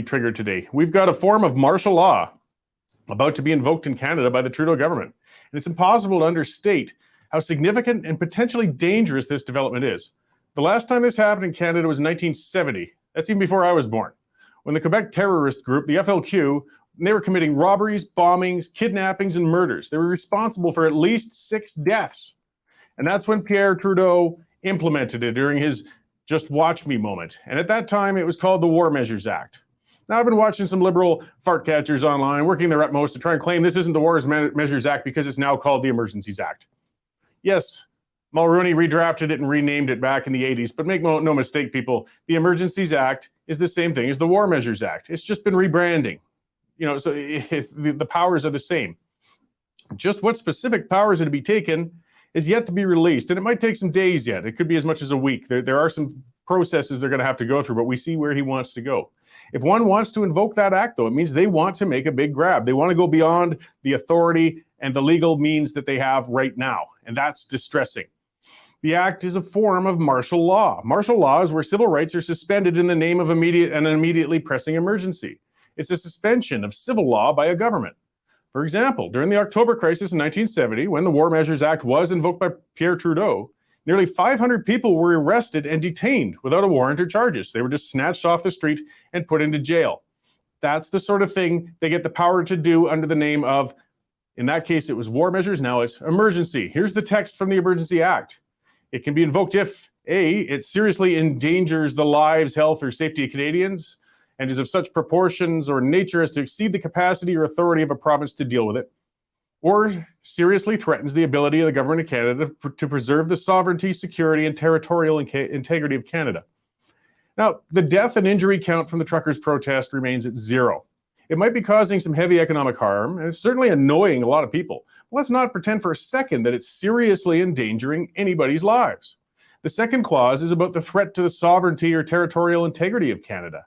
Triggered today. We've got a form of martial law about to be invoked in Canada by the Trudeau government. And it's impossible to understate how significant and potentially dangerous this development is. The last time this happened in Canada was in 1970. That's even before I was born. When the Quebec terrorist group, the FLQ, they were committing robberies, bombings, kidnappings, and murders. They were responsible for at least 6 deaths. And that's when Pierre Trudeau implemented it during his just watch me moment. And at that time, it was called the War Measures Act. Now, I've been watching some liberal fart catchers online working their utmost to try and claim this isn't the War Measures Act because it's now called the Emergencies Act. Yes, Mulroney redrafted it and renamed it back in the 80s, but make no mistake, people, the Emergencies Act is the same thing as the War Measures Act. It's just been rebranding. So the powers are the same. Just what specific powers are to be taken is yet to be released, and it might take some days yet. It could be as much as a week. There are some processes they're going to have to go through, but we see where he wants to go. If one wants to invoke that act, though, it means they want to make a big grab. They want to go beyond the authority and the legal means that they have right now, and that's distressing. The act is a form of martial law. Martial law is where civil rights are suspended in the name of an immediately pressing emergency. It's a suspension of civil law by a government. For example, during the October crisis in 1970, when the War Measures Act was invoked by Pierre Trudeau, nearly 500 people were arrested and detained without a warrant or charges. They were just snatched off the street and put into jail. That's the sort of thing they get the power to do under the name of, in that case, it was war measures. Now it's emergency. Here's the text from the Emergency Act. It can be invoked if, A, it seriously endangers the lives, health, or safety of Canadians and is of such proportions or nature as to exceed the capacity or authority of a province to deal with it, or seriously threatens the ability of the government of Canada to preserve the sovereignty, security, and territorial integrity of Canada. Now, the death and injury count from the truckers' protest remains at 0. It might be causing some heavy economic harm, and it's certainly annoying a lot of people. But let's not pretend for a second that it's seriously endangering anybody's lives. The second clause is about the threat to the sovereignty or territorial integrity of Canada.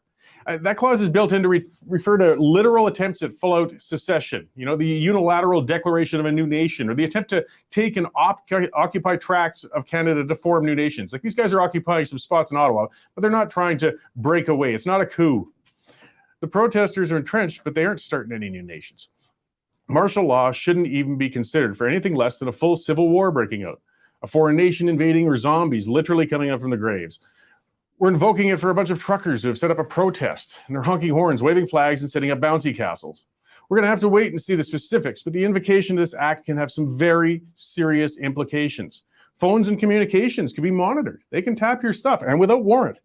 That clause is built in to refer to literal attempts at full-out secession, the unilateral declaration of a new nation, or the attempt to take and occupy tracts of Canada to form new nations. Like, these guys are occupying some spots in Ottawa, but they're not trying to break away. It's not a coup. The protesters are entrenched, but they aren't starting any new nations. Martial law shouldn't even be considered for anything less than a full civil war breaking out, a foreign nation invading, or zombies literally coming up from the graves. We're invoking it for a bunch of truckers who have set up a protest, and they're honking horns, waving flags, and setting up bouncy castles. We're going to have to wait and see the specifics, but the invocation of this act can have some very serious implications. Phones and communications can be monitored. They can tap your stuff, and without warrant.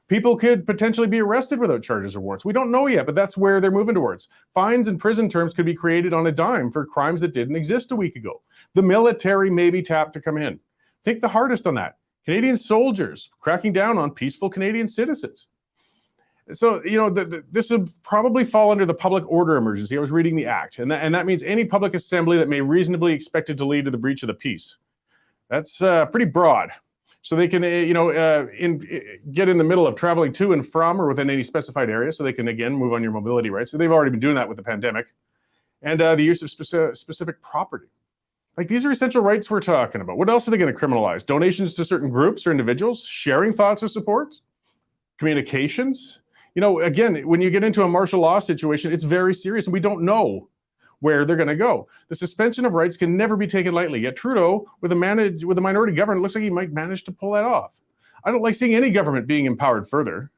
People could potentially be arrested without charges or warrants. We don't know yet, but that's where they're moving towards. Fines and prison terms could be created on a dime for crimes that didn't exist a week ago. The military may be tapped to come in. Think the hardest on that. Canadian soldiers cracking down on peaceful Canadian citizens. So, this would probably fall under the public order emergency. I was reading the act, and that means any public assembly that may reasonably expected to lead to the breach of the peace. That's pretty broad. So they can, get in the middle of traveling to and from or within any specified area, so they can, again, move on your mobility rights. So they've already been doing that with the pandemic. And the use of specific property. Like, these are essential rights we're talking about. What else are they going to criminalize? Donations to certain groups or individuals? Sharing thoughts of support? Communications? Again, when you get into a martial law situation, it's very serious, and we don't know where they're going to go. The suspension of rights can never be taken lightly. Yet Trudeau, with a minority government, looks like he might manage to pull that off. I don't like seeing any government being empowered further.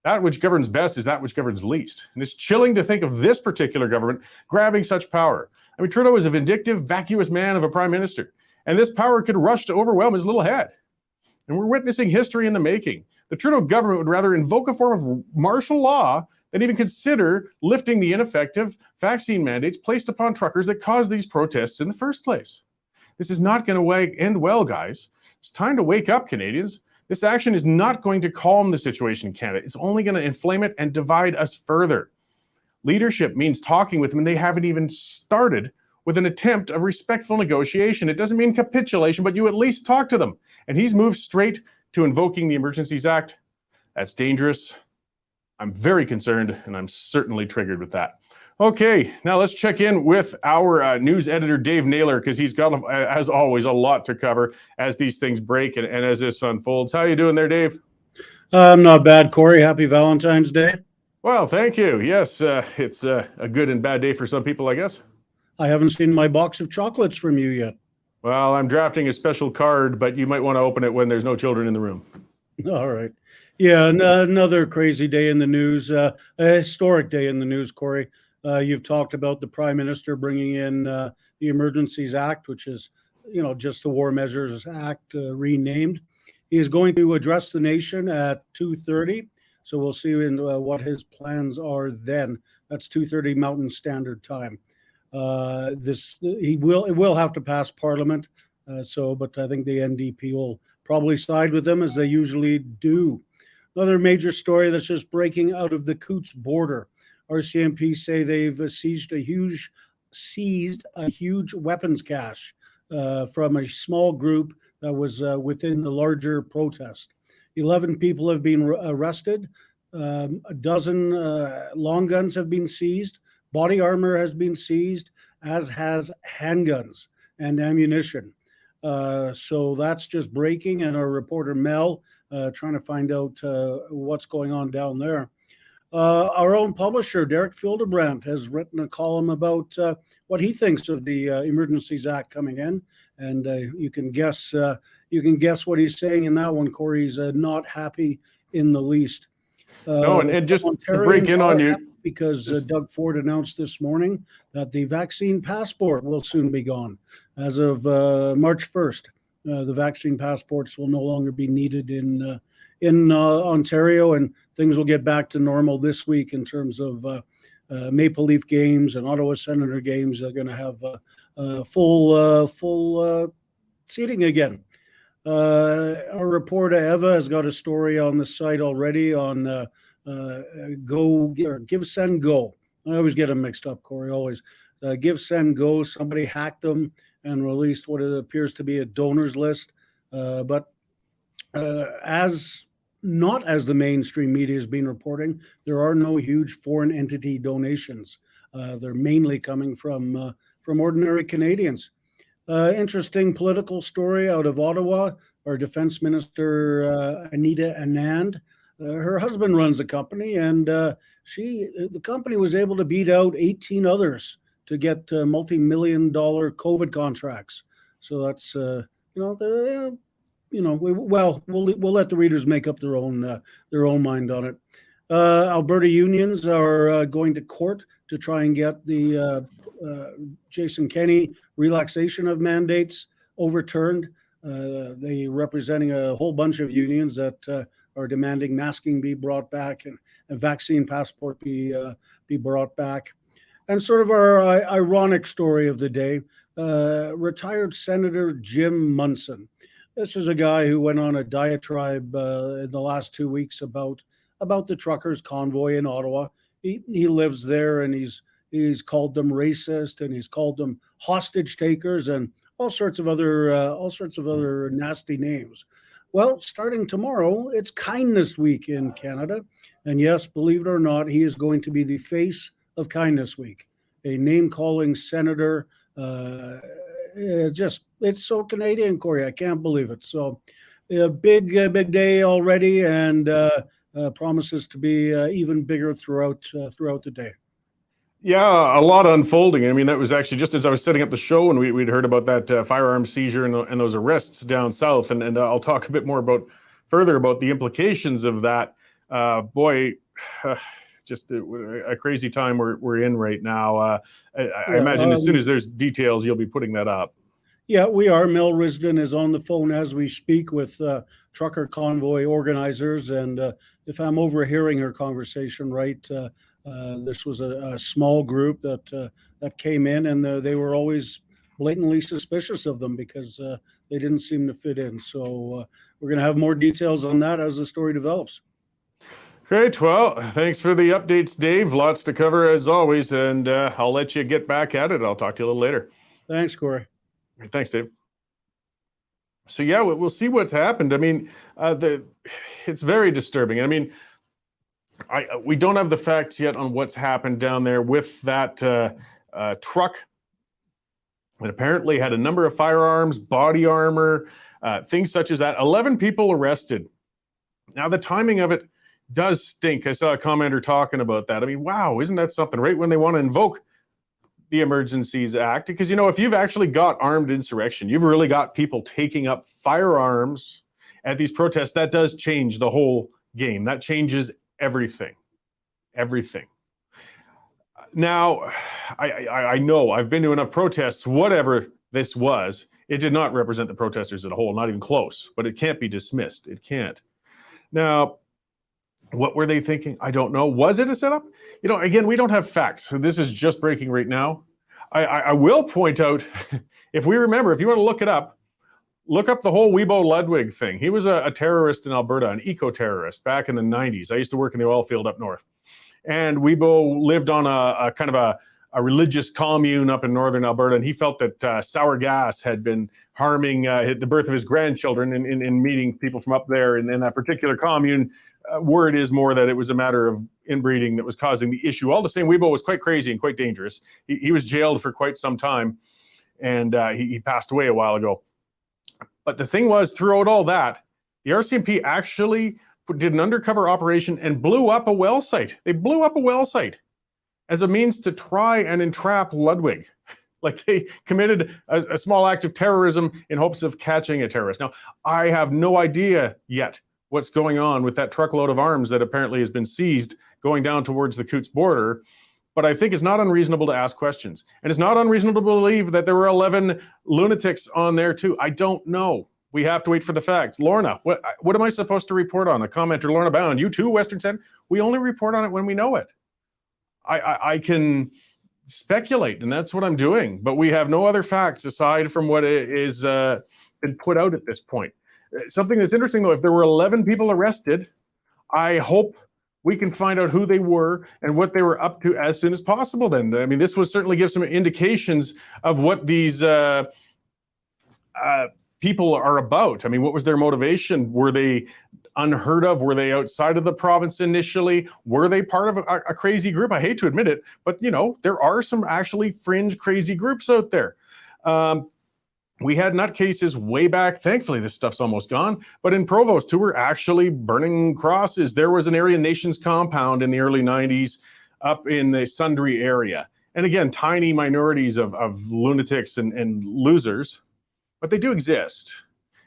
That which governs best is that which governs least. And it's chilling to think of this particular government grabbing such power. I mean, Trudeau is a vindictive, vacuous man of a prime minister, and this power could rush to overwhelm his little head. And we're witnessing history in the making. The Trudeau government would rather invoke a form of martial law than even consider lifting the ineffective vaccine mandates placed upon truckers that caused these protests in the first place. This is not going to end well, guys. It's time to wake up, Canadians. This action is not going to calm the situation in Canada. It's only going to inflame it and divide us further. Leadership means talking with them, and they haven't even started with an attempt of respectful negotiation. It doesn't mean capitulation, but you at least talk to them. And he's moved straight to invoking the Emergencies Act. That's dangerous. I'm very concerned, and I'm certainly triggered with that. Okay, now let's check in with our news editor, Dave Naylor, because he's got, as always, a lot to cover as these things break and as this unfolds. How are you doing there, Dave? Not bad, Corey. Happy Valentine's Day. Well, thank you. Yes, it's a good and bad day for some people, I guess. I haven't seen my box of chocolates from you yet. Well, I'm drafting a special card, but you might want to open it when there's no children in the room. All right. Yeah, another crazy day in the news, a historic day in the news, Corey. You've talked about the Prime Minister bringing in the Emergencies Act, which is, just the War Measures Act renamed. He is going to address the nation at 2:30, so we'll see what his plans are then. That's 2:30 Mountain Standard Time. It will have to pass Parliament, but I think the NDP will probably side with them as they usually do. Another major story that's just breaking out of the Coutts border. RCMP say they've seized a huge weapons cache from a small group that was within the larger protest. 11 people have been arrested. A dozen long guns have been seized. Body armor has been seized, as has handguns and ammunition. So that's just breaking, and our reporter Mel trying to find out what's going on down there. Our own publisher, Derek Fildebrandt, has written a column about what he thinks of the Emergencies Act coming in, and you can guess what he's saying in that one. Corey's not happy in the least. No, and just to break in on you, because Doug Ford announced this morning that the vaccine passport will soon be gone. As of March 1st, the vaccine passports will no longer be needed in Ontario, and things will get back to normal this week in terms of Maple Leaf games and Ottawa Senator games. They're going to have full seating again. Our reporter Eva has got a story on the site already on Give Send Go. I always get them mixed up, Corey. Always Give Send Go. Somebody hacked them and released what it appears to be a donors list, but as the mainstream media has been reporting, there are no huge foreign entity donations. They're mainly coming from ordinary Canadians. Interesting political story out of Ottawa. Our Defense Minister, Anita Anand, her husband runs a company, and the company was able to beat out 18 others to get multi-million-dollar COVID contracts. So that's we'll let the readers make up their own mind on it. Alberta unions are going to court to try and get the Jason Kenney relaxation of mandates overturned. They representing a whole bunch of unions that are demanding masking be brought back and a vaccine passport be brought back. And sort of our ironic story of the day, retired Senator Jim Munson. This is a guy who went on a diatribe in the last 2 weeks about the truckers' convoy in Ottawa. He lives there, and he's called them racist, and he's called them hostage takers, and all sorts of other nasty names. Well, starting tomorrow, it's Kindness Week in Canada, and yes, believe it or not, he is going to be the face of Kindness Week, a name-calling senator. It's so Canadian, Corey. I can't believe it. So, a big day already, and promises to be even bigger throughout the day. Yeah, a lot unfolding. I mean, that was actually just as I was setting up the show, and we'd heard about that firearm seizure and those arrests down south, and I'll talk a bit more further about the implications of that. Just a crazy time we're in right now. I imagine as soon as there's details, you'll be putting that up. Yeah, we are. Mel Risden is on the phone as we speak with trucker convoy organizers, and if I'm overhearing her conversation right, this was a small group that came in, and they were always blatantly suspicious of them because they didn't seem to fit in. So we're going to have more details on that as the story develops. Great. Well, thanks for the updates, Dave. Lots to cover as always, and I'll let you get back at it. I'll talk to you a little later. Thanks, Corey. Thanks, Dave. So yeah, we'll see what's happened. I mean, it's very disturbing. I mean, we don't have the facts yet on what's happened down there with that truck that apparently had a number of firearms, body armor, things such as that. 11 people arrested. Now, the timing of it does stink. I saw a commenter talking about that. I mean, wow, isn't that something? Right when they want to invoke the Emergencies Act, because, you know, if you've actually got armed insurrection, you've really got people taking up firearms at these protests, that does change the whole game. That changes everything. Everything. Now, I know I've been to enough protests, whatever this was, it did not represent the protesters as a whole, not even close, but it can't be dismissed. It can't. Now, what were they thinking? I don't know. Was it a setup? You know, again, we don't have facts. So this is just breaking right now. I will point out, if we remember, if you want to look it up, look up the whole Weibo Ludwig thing. He was a terrorist in Alberta, an eco-terrorist back in the 90s. I used to work in the oil field up north. And Weibo lived on a kind of a religious commune up in northern Alberta, and he felt that sour gas had been harming the birth of his grandchildren in meeting people from up there in that particular commune. Word is more that it was a matter of inbreeding that was causing the issue. All the same, Weibo was quite crazy and quite dangerous. He was jailed for quite some time, and he passed away a while ago. But the thing was, throughout all that, the RCMP actually did an undercover operation and blew up a well site. They blew up a well site as a means to try and entrap Ludwig. Like, they committed a small act of terrorism in hopes of catching a terrorist. Now, I have no idea yet what's going on with that truckload of arms that apparently has been seized going down towards the Coutts border. But I think it's not unreasonable to ask questions. And it's not unreasonable to believe that there were 11 lunatics on there too. I don't know. We have to wait for the facts. Lorna, what am I supposed to report on? A commenter, Lorna Bound, you too, Western Sen? We only report on it when we know it. I can speculate, and that's what I'm doing. But we have no other facts aside from what is been put out at this point. Something that's interesting, though, if there were 11 people arrested, I hope we can find out who they were and what they were up to as soon as possible then. I mean, this would certainly give some indications of what these people are about. I mean, what was their motivation? Were they unheard of? Were they outside of the province initially? Were they part of a crazy group? I hate to admit it, but, you know, there are some actually fringe crazy groups out there. We had nutcases way back. Thankfully, this stuff's almost gone. But in Provost, who were actually burning crosses. There was an Aryan Nations compound in the early 90s up in the Sundre area. And again, tiny minorities of lunatics and losers, but they do exist.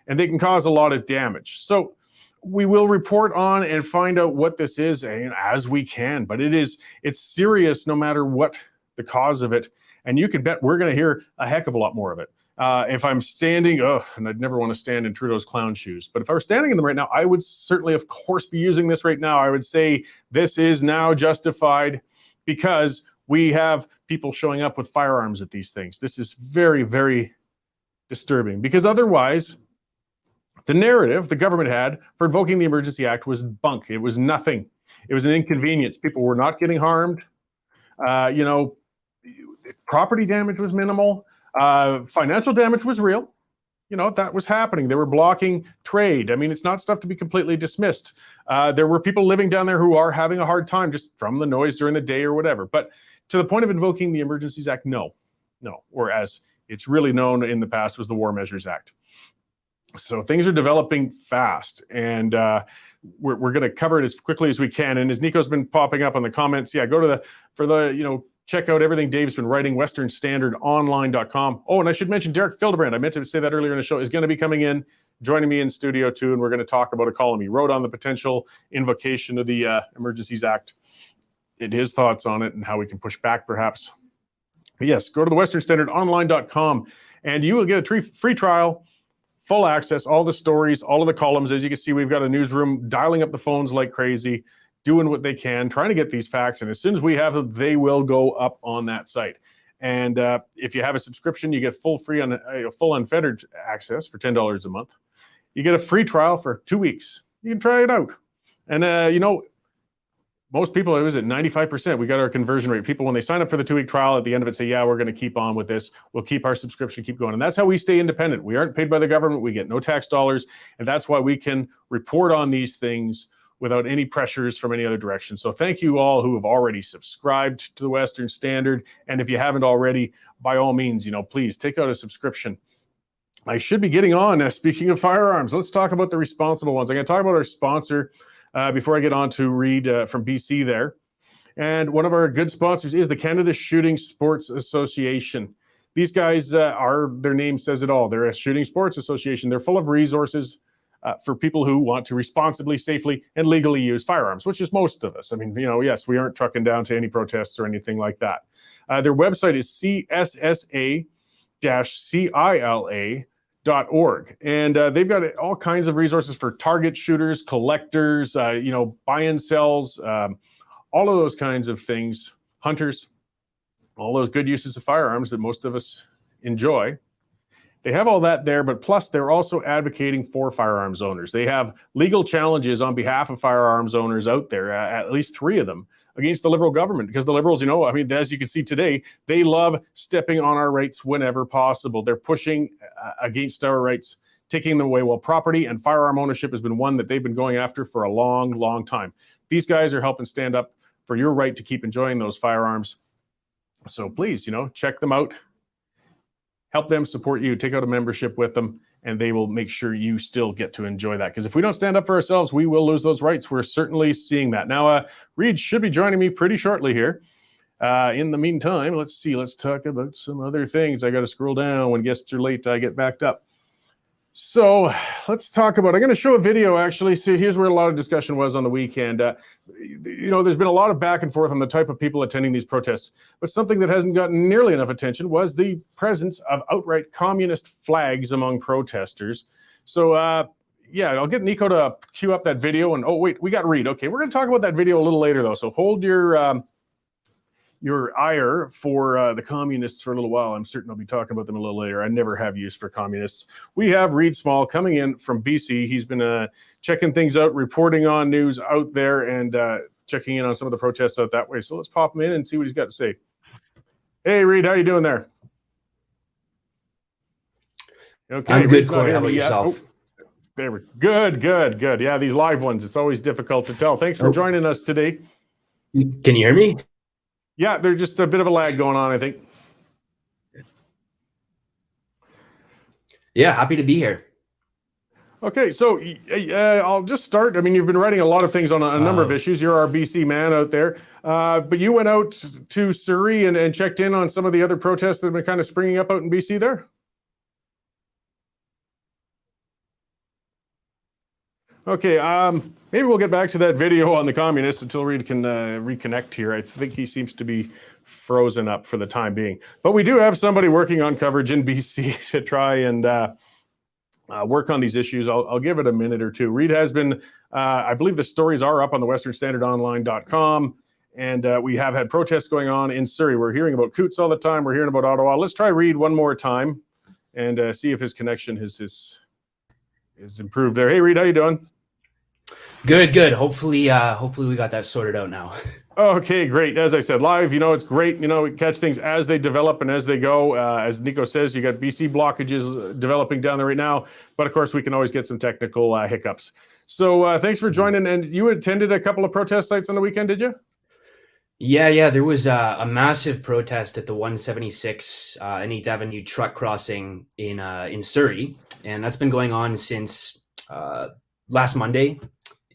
And they can cause a lot of damage. So we will report on and find out what this is as we can. But it's serious no matter what the cause of it. And you can bet we're going to hear a heck of a lot more of it. If I'm standing, and I'd never want to stand in Trudeau's clown shoes, but if I were standing in them right now, I would certainly, of course, be using this right now. I would say this is now justified because we have people showing up with firearms at these things. This is very, very disturbing, because otherwise, the narrative the government had for invoking the Emergency Act was bunk. It was nothing. It was an inconvenience. People were not getting harmed. You know, property damage was minimal. Financial damage was real. You know, that was happening. They were blocking trade. I mean, it's not stuff to be completely dismissed. There were people living down there who are having a hard time just from the noise during the day or whatever. But to the point of invoking the Emergencies Act, no. Or as it's really known in the past was the War Measures Act. So things are developing fast, and we're going to cover it as quickly as we can. And as Nico's been popping up on the comments, yeah, go to check out everything Dave's been writing, westernstandardonline.com. Oh, and I should mention Derek Fildebrand. I meant to say that earlier in the show, is going to be coming in, joining me in studio too, and we're going to talk about a column he wrote on the potential invocation of the Emergencies Act, and his thoughts on it and how we can push back perhaps. But yes, go to the westernstandardonline.com and you will get a free trial, full access, all the stories, all of the columns. As you can see, we've got a newsroom dialing up the phones like crazy, doing what they can, trying to get these facts. And as soon as we have them, they will go up on that site. And if you have a subscription, you get full unfettered access for $10 a month. You get a free trial for 2 weeks. You can try it out. And, most people, it was at 95%. We got our conversion rate. People, when they sign up for the 2-week trial, at the end of it say, yeah, we're going to keep on with this. We'll keep our subscription, keep going. And that's how we stay independent. We aren't paid by the government. We get no tax dollars. And that's why we can report on these things without any pressures from any other direction. So thank you all who have already subscribed to the Western Standard. And if you haven't already, by all means, please take out a subscription. I should be getting on. Speaking of firearms, let's talk about the responsible ones. I'm going to talk about our sponsor, before I get on to Reid from BC there. And one of our good sponsors is the Canada Shooting Sports Association. These guys their name says it all. They're a shooting sports association. They're full of resources for people who want to responsibly, safely, and legally use firearms, which is most of us. I mean, yes, we aren't trucking down to any protests or anything like that. Their website is CSSA-CILA.org. And they've got all kinds of resources for target shooters, collectors, buy and sells, all of those kinds of things, hunters, all those good uses of firearms that most of us enjoy. They have all that there, but plus they're also advocating for firearms owners. They have legal challenges on behalf of firearms owners out there, at least 3 of them, against the Liberal government, because the Liberals, as you can see today, they love stepping on our rights whenever possible. They're pushing against our rights, taking them away. Well, property and firearm ownership has been one that they've been going after for a long, long time. These guys are helping stand up for your right to keep enjoying those firearms. So please, check them out. Help them support you. Take out a membership with them, and they will make sure you still get to enjoy that. Because if we don't stand up for ourselves, we will lose those rights. We're certainly seeing that. Now, Reid should be joining me pretty shortly here. In the meantime, let's see. Let's talk about some other things. I got to scroll down. When guests are late, I get backed up. So let's talk about, I'm going to show a video actually. So here's where a lot of discussion was on the weekend. There's been a lot of back and forth on the type of people attending these protests, but something that hasn't gotten nearly enough attention was the presence of outright communist flags among protesters. So I'll get Nico to cue up that video. And oh wait, we got Reid. Okay, we're going to talk about that video a little later though. So hold your ire for the communists for a little while. I'm certain I'll be talking about them a little later. I never have use for communists. We have Reid Small coming in from BC. He's been checking things out, reporting on news out there, and checking in on some of the protests out that way. So let's pop him in and see what he's got to say. Hey, Reid, how you doing there? Okay, I'm good, Cory. How about yourself? There we go. Good. Yeah, these live ones, it's always difficult to tell. Thanks for joining us today. Can you hear me? Yeah, there's just a bit of a lag going on, I think. Yeah, happy to be here. Okay, so I'll just start. I mean, you've been writing a lot of things on a number of issues. You're our BC man out there. But you went out to Surrey and checked in on some of the other protests that have been kind of springing up out in BC there? Okay, maybe we'll get back to that video on the communists until Reid can reconnect here. I think he seems to be frozen up for the time being. But we do have somebody working on coverage in BC to try and work on these issues. I'll give it a minute or two. Reid has been, I believe the stories are up on the westernstandardonline.com, and we have had protests going on in Surrey. We're hearing about Coutts all the time. We're hearing about Ottawa. Let's try Reid one more time and see if his connection is improved there. Hey, Reid, how you doing? Good. Hopefully we got that sorted out now. Okay, great. As I said, live, it's great. We catch things as they develop and as they go. As Nico says, you got BC blockages developing down there right now. But of course, we can always get some technical hiccups. So thanks for joining. And you attended a couple of protest sites on the weekend, did you? Yeah. There was a massive protest at the 176 and 8th Avenue truck crossing in Surrey. And that's been going on since last Monday.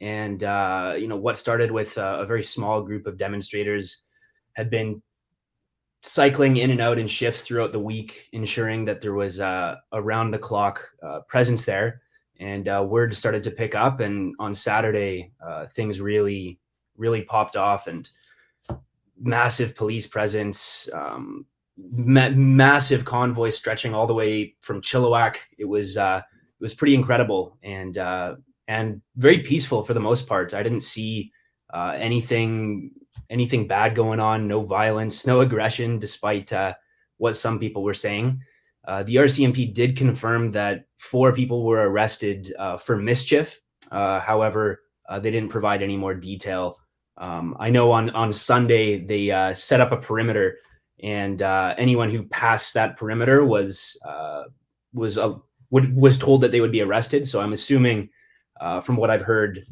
And, what started with a very small group of demonstrators had been cycling in and out in shifts throughout the week, ensuring that there was a round-the-clock presence there. And word started to pick up. And on Saturday, things really, really popped off, and massive police presence, massive convoy stretching all the way from Chilliwack. It was pretty incredible and very peaceful for the most part. I didn't see anything bad going on. No violence, no aggression, despite what some people were saying. The RCMP did confirm that 4 people were arrested for mischief. However, they didn't provide any more detail. I know on Sunday they set up a perimeter, and anyone who passed that perimeter was told that they would be arrested. So I'm assuming, from what I've heard,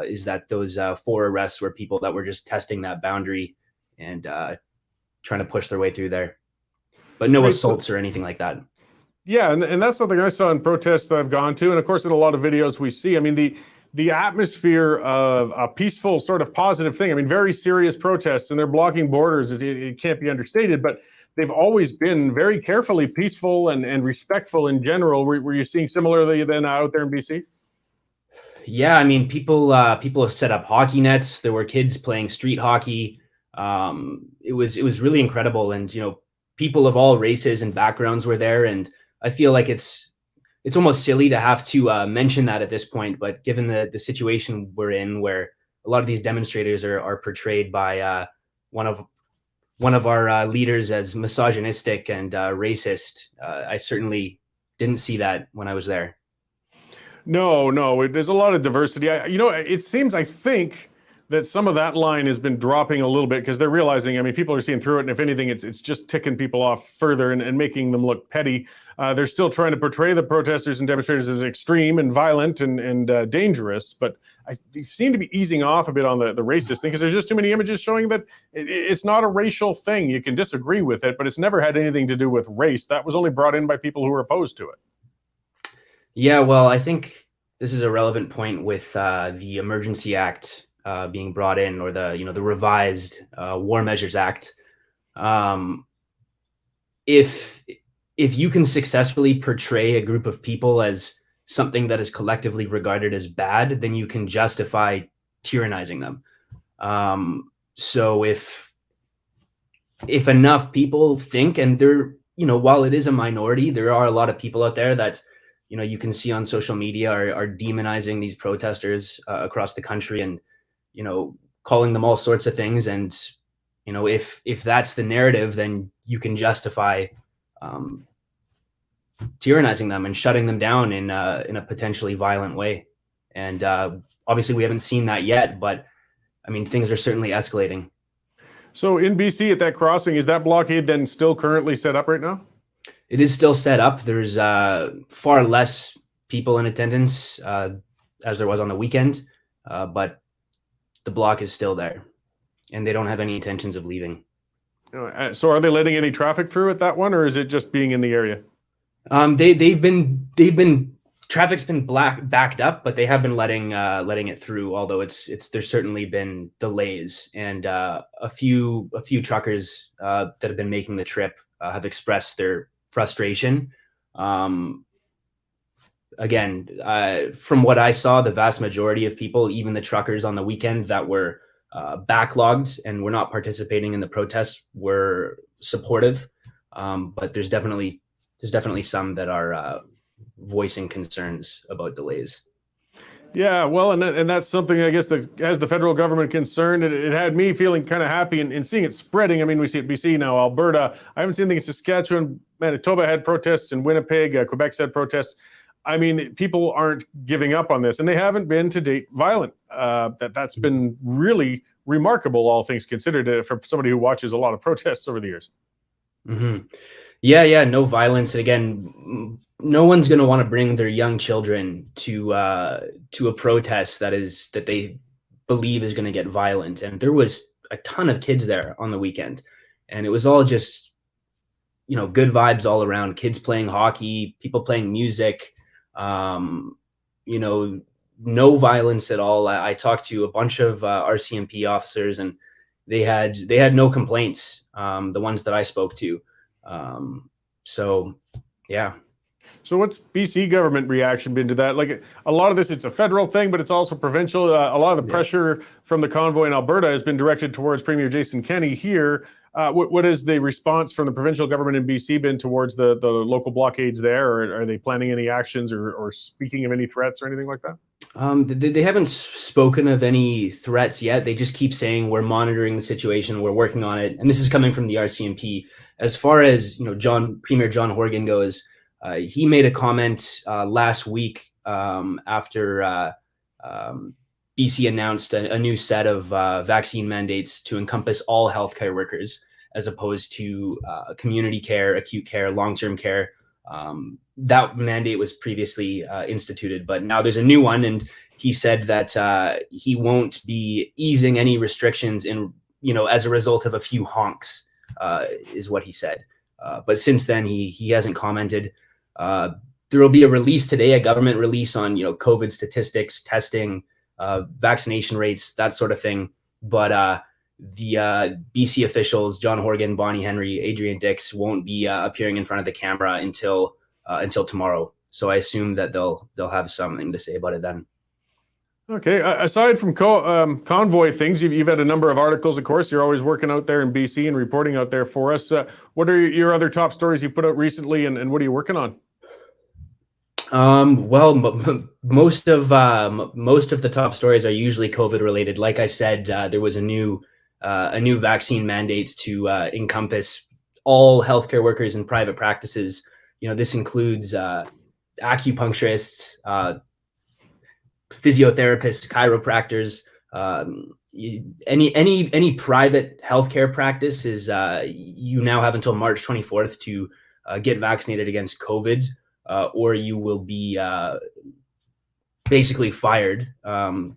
is that those 4 arrests were people that were just testing that boundary and trying to push their way through there. But no assaults or anything like that. Yeah, and that's something I saw in protests that I've gone to, and of course in a lot of videos we see. I mean, the atmosphere of a peaceful sort of positive thing. I mean, very serious protests, and they're blocking borders. It can't be understated, but they've always been very carefully peaceful and respectful in general. Were you seeing similarly then out there in BC? Yeah, I mean, people have set up hockey nets. There were kids playing street hockey. It was really incredible, and people of all races and backgrounds were there. And I feel like it's almost silly to have to mention that at this point, but given the situation we're in, where a lot of these demonstrators are portrayed by one of our leaders as misogynistic and racist, I certainly didn't see that when I was there. No, there's a lot of diversity. It seems, I think, that some of that line has been dropping a little bit because they're realizing, I mean, people are seeing through it, and if anything, it's just ticking people off further and making them look petty. They're still trying to portray the protesters and demonstrators as extreme and violent and dangerous, but they seem to be easing off a bit on the racist thing because there's just too many images showing that it's not a racial thing. You can disagree with it, but it's never had anything to do with race. That was only brought in by people who were opposed to it. Yeah, well, I think this is a relevant point with the Emergency Act being brought in, or the revised War Measures Act. If you can successfully portray a group of people as something that is collectively regarded as bad, then you can justify tyrannizing them. So if enough people think, and they're, while it is a minority, there are a lot of people out there that you can see on social media are demonizing these protesters across the country, and calling them all sorts of things. And if that's the narrative, then you can justify tyrannizing them and shutting them down in a potentially violent way. And obviously we haven't seen that yet, but I mean, things are certainly escalating. So in BC at that crossing, is that blockade then still currently set up right now? It is still set up. There's far less people in attendance as there was on the weekend, but the block is still there, and they don't have any intentions of leaving. So are they letting any traffic through at that one, or is it just being in the area? They've been traffic's been backed up, but they have been letting it through. Although there's certainly been delays, and a few truckers that have been making the trip have expressed their frustration. Again, from what I saw, the vast majority of people, even the truckers on the weekend that were backlogged and were not participating in the protests, were supportive. But there's definitely some that are voicing concerns about delays. Yeah, well, and that's something, I guess, that has the federal government concerned. It had me feeling kind of happy in seeing it spreading. I mean, we see it BC now, Alberta. I haven't seen anything in Saskatchewan. Manitoba had protests, in Winnipeg, Quebec's had protests. I mean, people aren't giving up on this, and they haven't been to date violent. That's been really remarkable, all things considered, for somebody who watches a lot of protests over the years. Mm-hmm. Yeah, no violence. And again, no one's going to want to bring their young children to a protest that they believe is going to get violent. And there was a ton of kids there on the weekend, and it was all just, good vibes all around. Kids playing hockey, people playing music, no violence at all. I talked to a bunch of RCMP officers, and they had no complaints. The ones that I spoke to. So, yeah. So what's BC government reaction been to that? Like, a lot of this, it's a federal thing, but it's also provincial. A lot of the pressure from the convoy in Alberta has been directed towards Premier Jason Kenney here. What is the response from the provincial government in BC been towards the local blockades there? Or are they planning any actions or speaking of any threats or anything like that? They haven't spoken of any threats yet. They just keep saying, we're monitoring the situation, we're working on it. And this is coming from the RCMP. As far as, Premier John Horgan goes, he made a comment last week after BC announced a new set of vaccine mandates to encompass all healthcare workers, as opposed to community care, acute care, long-term care. That mandate was previously instituted, but now there's a new one. And he said that he won't be easing any restrictions as a result of a few honks, is what he said. But since then, he hasn't commented. there will be a release today, a government release on, COVID statistics, testing, vaccination rates, that sort of thing. But the BC officials, John Horgan, Bonnie Henry, Adrian Dix, won't be appearing in front of the camera until tomorrow. So I assume that they'll have something to say about it then. Okay. Aside from convoy things, you've had a number of articles. Of course, you're always working out there in BC and reporting out there for us. What are your other top stories you put out recently, and what are you working on? Well, most of the top stories are usually COVID related. Like I said, there was a new vaccine mandate to encompass all healthcare workers in private practices. This includes acupuncturists, physiotherapists, chiropractors, any private healthcare practice is you now have until March 24th to get vaccinated against COVID. Or you will be basically fired,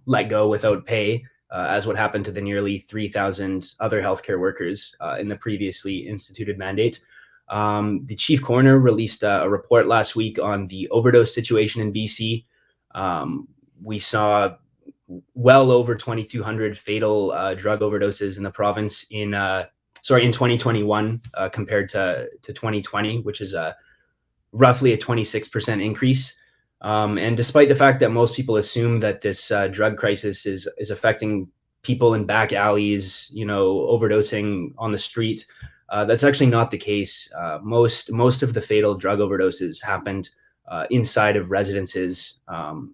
let go without pay, as what happened to the nearly 3,000 other healthcare workers in the previously instituted mandate. The chief coroner released a report last week on the overdose situation in BC. We saw well over 2,200 fatal drug overdoses in the province in 2021 compared to 2020, which is roughly a 26% increase. And despite the fact that most people assume that this drug crisis is affecting people in back alleys, overdosing on the street, that's actually not the case. Most of the fatal drug overdoses happened inside of residences. None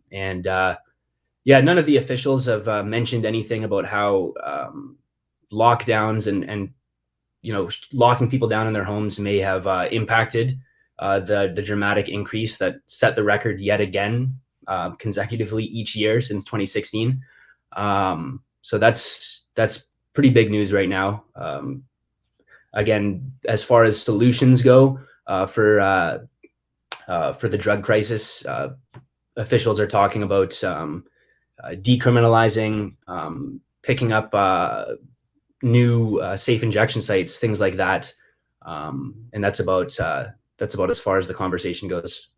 of the officials have mentioned anything about how lockdowns and locking people down in their homes may have impacted the dramatic increase that set the record yet again consecutively each year since 2016. So that's pretty big news right now. Again, as far as solutions go for the drug crisis, officials are talking about decriminalizing, picking up new safe injection sites, things like that, and that's about as far as the conversation goes.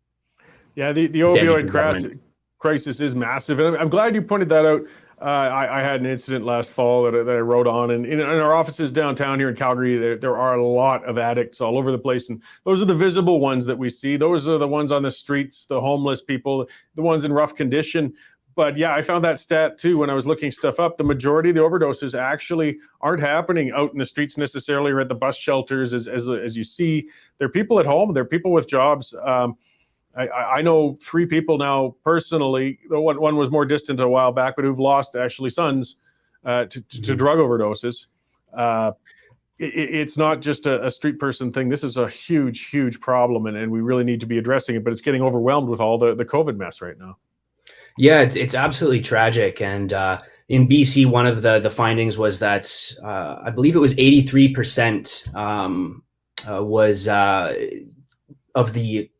Yeah, the opioid crisis is massive, and I'm glad you pointed that out. I had an incident last fall that I wrote on, and in our offices downtown here in Calgary, there are a lot of addicts all over the place, and those are the visible ones that we see. Those are the ones on the streets, the homeless people, the ones in rough condition. But yeah, I found that stat too when I was looking stuff up. The majority of the overdoses actually aren't happening out in the streets necessarily, or at the bus shelters, as you see. They're people at home. They're people with jobs. I know 3 people now personally. One was more distant a while back, but who've lost actually sons to drug overdoses. It's not just a street person thing. This is a huge problem, and we really need to be addressing it. But it's getting overwhelmed with all the COVID mess right now. Yeah, it's absolutely tragic. And in BC, one of the findings was that I believe it was 83% was of the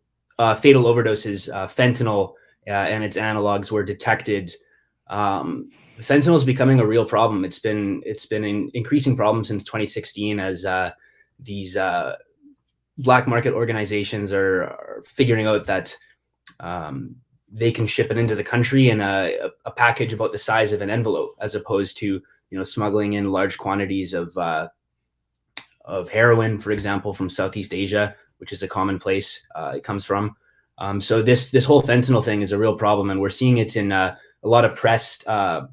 fatal overdoses, fentanyl and its analogs were detected. Fentanyl is becoming a real problem. It's been an increasing problem since 2016 as these black market organizations are figuring out that they can ship it into the country in a package about the size of an envelope, as opposed to smuggling in large quantities of heroin, for example, from Southeast Asia, which is a common place it comes from. So this whole fentanyl thing is a real problem, and we're seeing it in a lot of pressed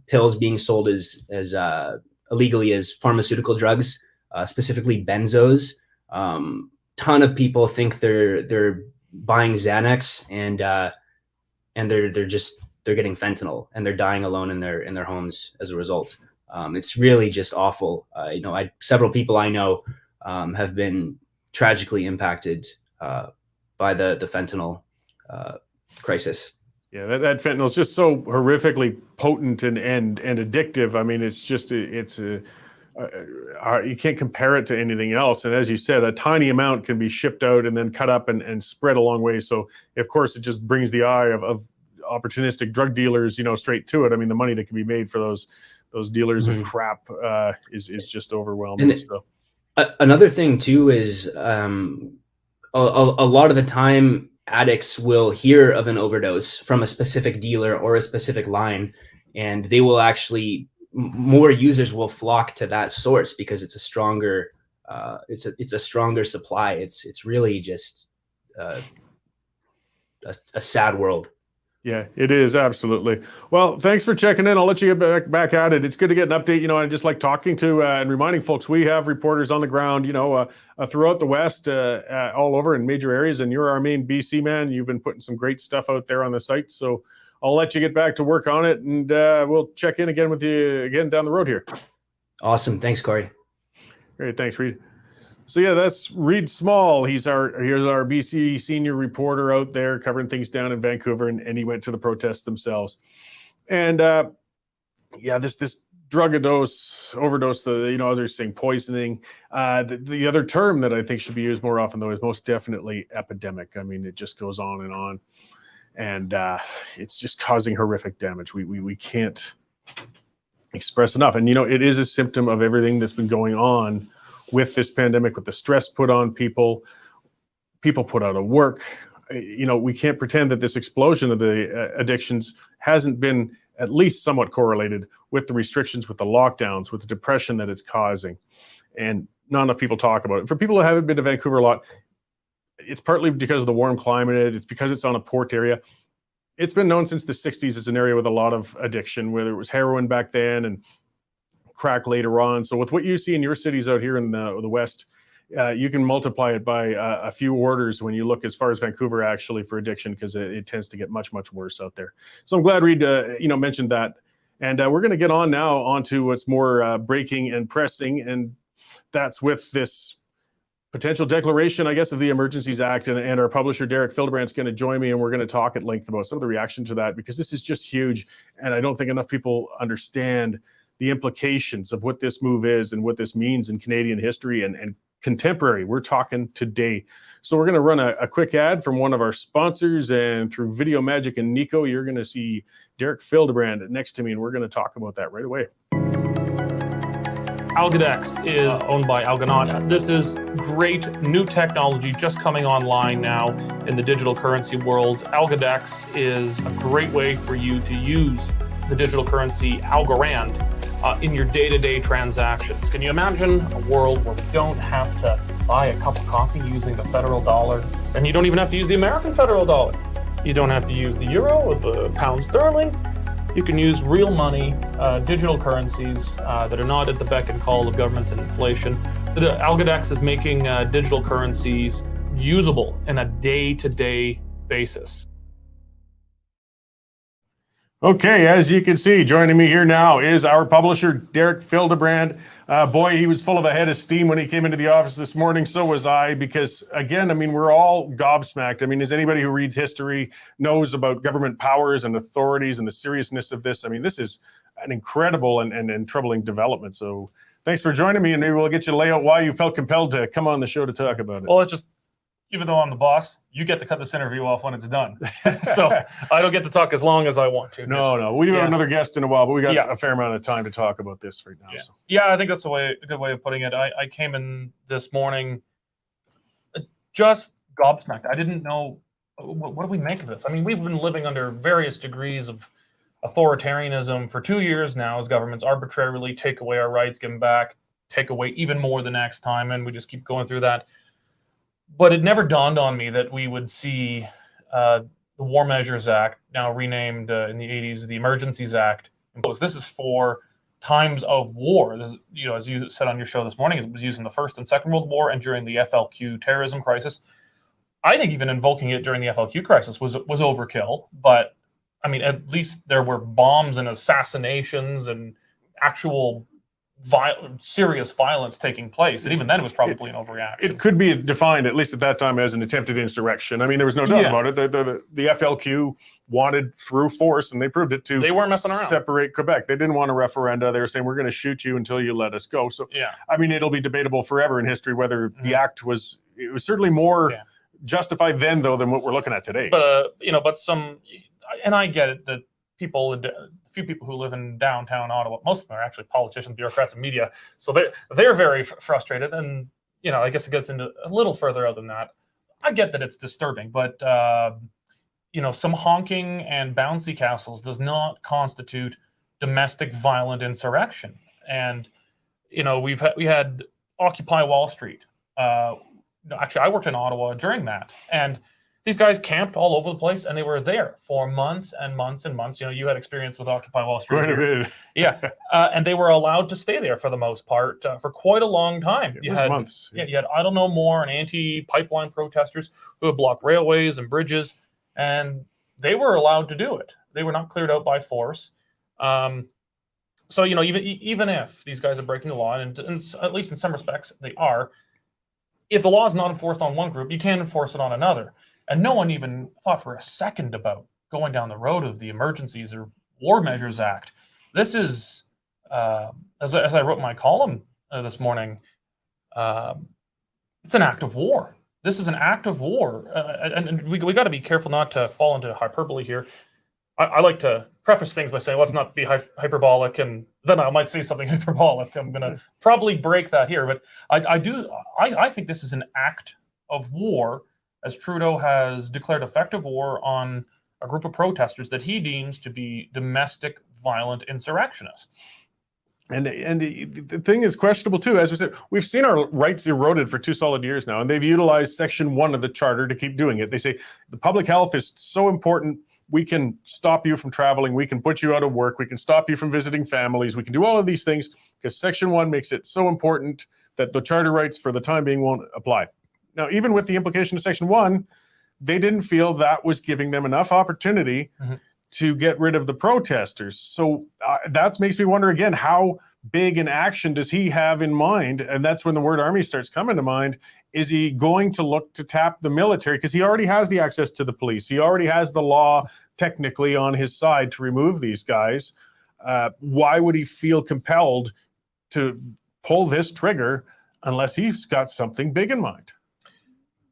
pills being sold as illegally as pharmaceutical drugs, specifically benzos. Ton of people think they're buying Xanax and they're getting fentanyl, and they're dying alone in their homes as a result. It's really just awful. Several people I know have been tragically impacted by the fentanyl crisis. Yeah, that fentanyl is just so horrifically potent and addictive. I mean, you can't compare it to anything else. And as you said, a tiny amount can be shipped out and then cut up and spread a long way. So of course, it just brings the eye of opportunistic drug dealers, straight to it. I mean, the money that can be made for those dealers of crap is just overwhelming. Another thing too is a lot of the time addicts will hear of an overdose from a specific dealer or a specific line, and they will actually, more users will flock to that source because it's a stronger it's a stronger supply. It's really just a sad world. Yeah, it is, absolutely. Well, thanks for checking in. I'll let you get back at it. It's good to get an update. I just like talking to and reminding folks we have reporters on the ground, throughout the West, all over in major areas. And you're our main BC man. You've been putting some great stuff out there on the site. So I'll let you get back to work on it, and we'll check in again with you again down the road here. Awesome. Thanks, Cory. Great. Thanks, Reid. So yeah, that's Reid Small. Here's our BC senior reporter out there covering things down in Vancouver, and he went to the protests themselves. And this drug overdose, as they're saying, poisoning. The other term that I think should be used more often, though, is most definitely epidemic. I mean, it just goes on, and it's just causing horrific damage. We can't express enough. And it is a symptom of everything that's been going on with this pandemic, with the stress put on people put out of work. We can't pretend that this explosion of the addictions hasn't been at least somewhat correlated with the restrictions, with the lockdowns, with the depression that it's causing. And not enough people talk about it. For people who haven't been to Vancouver a lot, it's partly because of the warm climate. It's because it's on a port area. It's been known since the 60s as an area with a lot of addiction, whether it was heroin back then and crack later on. So with what you see in your cities out here in the West, you can multiply it by a few orders when you look as far as Vancouver actually for addiction, because it tends to get much, much worse out there. So I'm glad Reid mentioned that. And we're going to get on now onto what's more breaking and pressing, and that's with this potential declaration, I guess, of the Emergencies Act. And our publisher, Derek Fildebrandt's going to join me, and we're going to talk at length about some of the reaction to that, because this is just huge. And I don't think enough people understand the implications of what this move is and what this means in Canadian history and contemporary. We're talking today. So we're going to run a quick ad from one of our sponsors, and through Video Magic and Nico, you're going to see Derek Fildebrandt next to me, and we're going to talk about that right away. Algodex is owned by Algonaut. This is great new technology just coming online now in the digital currency world. Algodex is a great way for you to use the digital currency Algorand in your day-to-day transactions. Can you imagine a world where we don't have to buy a cup of coffee using the federal dollar, and you don't even have to use the American federal dollar? You don't have to use the euro or the pound sterling. You can use real money, digital currencies that are not at the beck and call of governments and inflation. The Algodex is making digital currencies usable in a day-to-day basis. Okay, as you can see, joining me here now is our publisher, Derek Fildebrandt. Boy, he was full of a head of steam when he came into the office this morning. So was I, because again, we're all gobsmacked. As anybody who reads history knows about government powers and authorities and the seriousness of this. This is an incredible and troubling development. So thanks for joining me, and maybe we'll get you to lay out why you felt compelled to come on the show to talk about it. Well, it's just, even though I'm the boss, you get to cut this interview off when it's done. So I don't get to talk as long as I want to. No. We do have another guest in a while, but we got a fair amount of time to talk about this right now. Yeah, so. I think that's a good way of putting it. I came in this morning just gobsmacked. I didn't know, what do we make of this? We've been living under various degrees of authoritarianism for 2 years now, as governments arbitrarily take away our rights, give them back, take away even more the next time, and we just keep going through that. But it never dawned on me that we would see the War Measures Act, now renamed in the 80s the Emergencies Act, imposed. This is for times of war. This, as you said on your show this morning, it was used in the First and Second World War and during the FLQ terrorism crisis. I think even invoking it during the FLQ crisis was overkill. But at least there were bombs and assassinations and actual serious violence taking place, and even then it was probably an overreaction. It could be defined, at least at that time, as an attempted insurrection. There was no doubt about it. The FLQ wanted through force, and they proved it, to they weren't messing around. Separate Quebec. They didn't want a referenda. They were saying, we're going to shoot you until you let us go. So it'll be debatable forever in history whether the act was certainly more justified then, though, than what we're looking at today. But and I get it that a few people who live in downtown Ottawa, most of them are actually politicians, bureaucrats, and media, so they're very frustrated. And I guess it gets into a little further out than that. I get that it's disturbing, but some honking and bouncy castles does not constitute domestic violent insurrection. And we had Occupy Wall Street. Actually, I worked in Ottawa during that, and these guys camped all over the place, and they were there for months and months and months. You had experience with Occupy Wall Street. Quite a bit. Yeah, and they were allowed to stay there for the most part for quite a long time. It was months. Yeah, you had I Don't Know More and anti-pipeline protesters who would block railways and bridges, and they were allowed to do it. They were not cleared out by force. So even if these guys are breaking the law, and at least in some respects they are, if the law is not enforced on one group, you can't enforce it on another. And no one even thought for a second about going down the road of the Emergencies or War Measures Act. This is, as I wrote in my column this morning, it's an act of war. This is an act of war, and we got to be careful not to fall into hyperbole here. I like to preface things by saying, let's not be hyperbolic, and then I might say something hyperbolic. I'm going to probably break that here, but I think this is an act of war, as Trudeau has declared effective war on a group of protesters that he deems to be domestic violent insurrectionists. And the thing is questionable too. As we said, we've seen our rights eroded for 2 solid years now, and they've utilized Section 1 of the Charter to keep doing it. They say the public health is so important. We can stop you from traveling. We can put you out of work. We can stop you from visiting families. We can do all of these things because Section 1 makes it so important that the charter rights for the time being won't apply. Now, even with the implication of Section 1, they didn't feel that was giving them enough opportunity to get rid of the protesters. So that makes me wonder again, how big an action does he have in mind? And that's when the word army starts coming to mind. Is he going to look to tap the military? Because he already has the access to the police. He already has the law technically on his side to remove these guys. Why would he feel compelled to pull this trigger unless he's got something big in mind?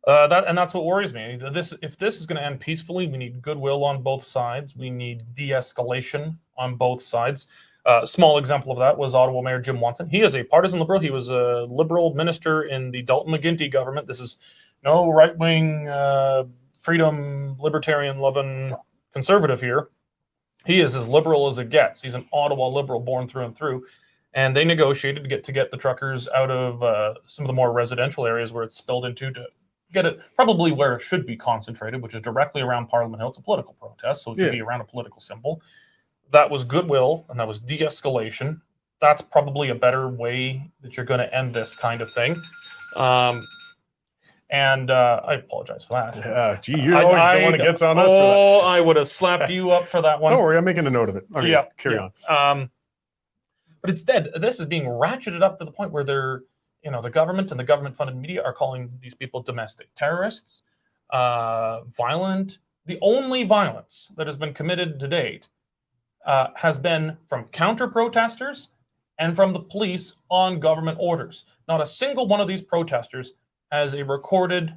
That's what worries me. If this is going to end peacefully, we need goodwill on both sides. We need de-escalation on both sides. Small example of that was Ottawa Mayor Jim Watson. He is a partisan Liberal. He was a Liberal minister in the Dalton McGuinty government. This is no right-wing, freedom, libertarian-loving conservative here. He is as liberal as it gets. He's an Ottawa Liberal born through and through. And they negotiated to get the truckers out of some of the more residential areas where it's spilled into to get it probably where it should be concentrated, which is directly around Parliament Hill. It's a political protest, so it should be around a political symbol. That was goodwill, and that was de-escalation. That's probably a better way that you're going to end this kind of thing. And I apologize for that. Yeah, gee, you're always the one that gets on us for that. Oh, I would have slapped you up for that one. Don't worry, I'm making a note of it. Okay, yeah, carry on. But instead, this is being ratcheted up to the point where the government and the government-funded media are calling these people domestic terrorists, violent. The only violence that has been committed to date has been from counter-protesters and from the police on government orders. Not a single one of these protesters has a recorded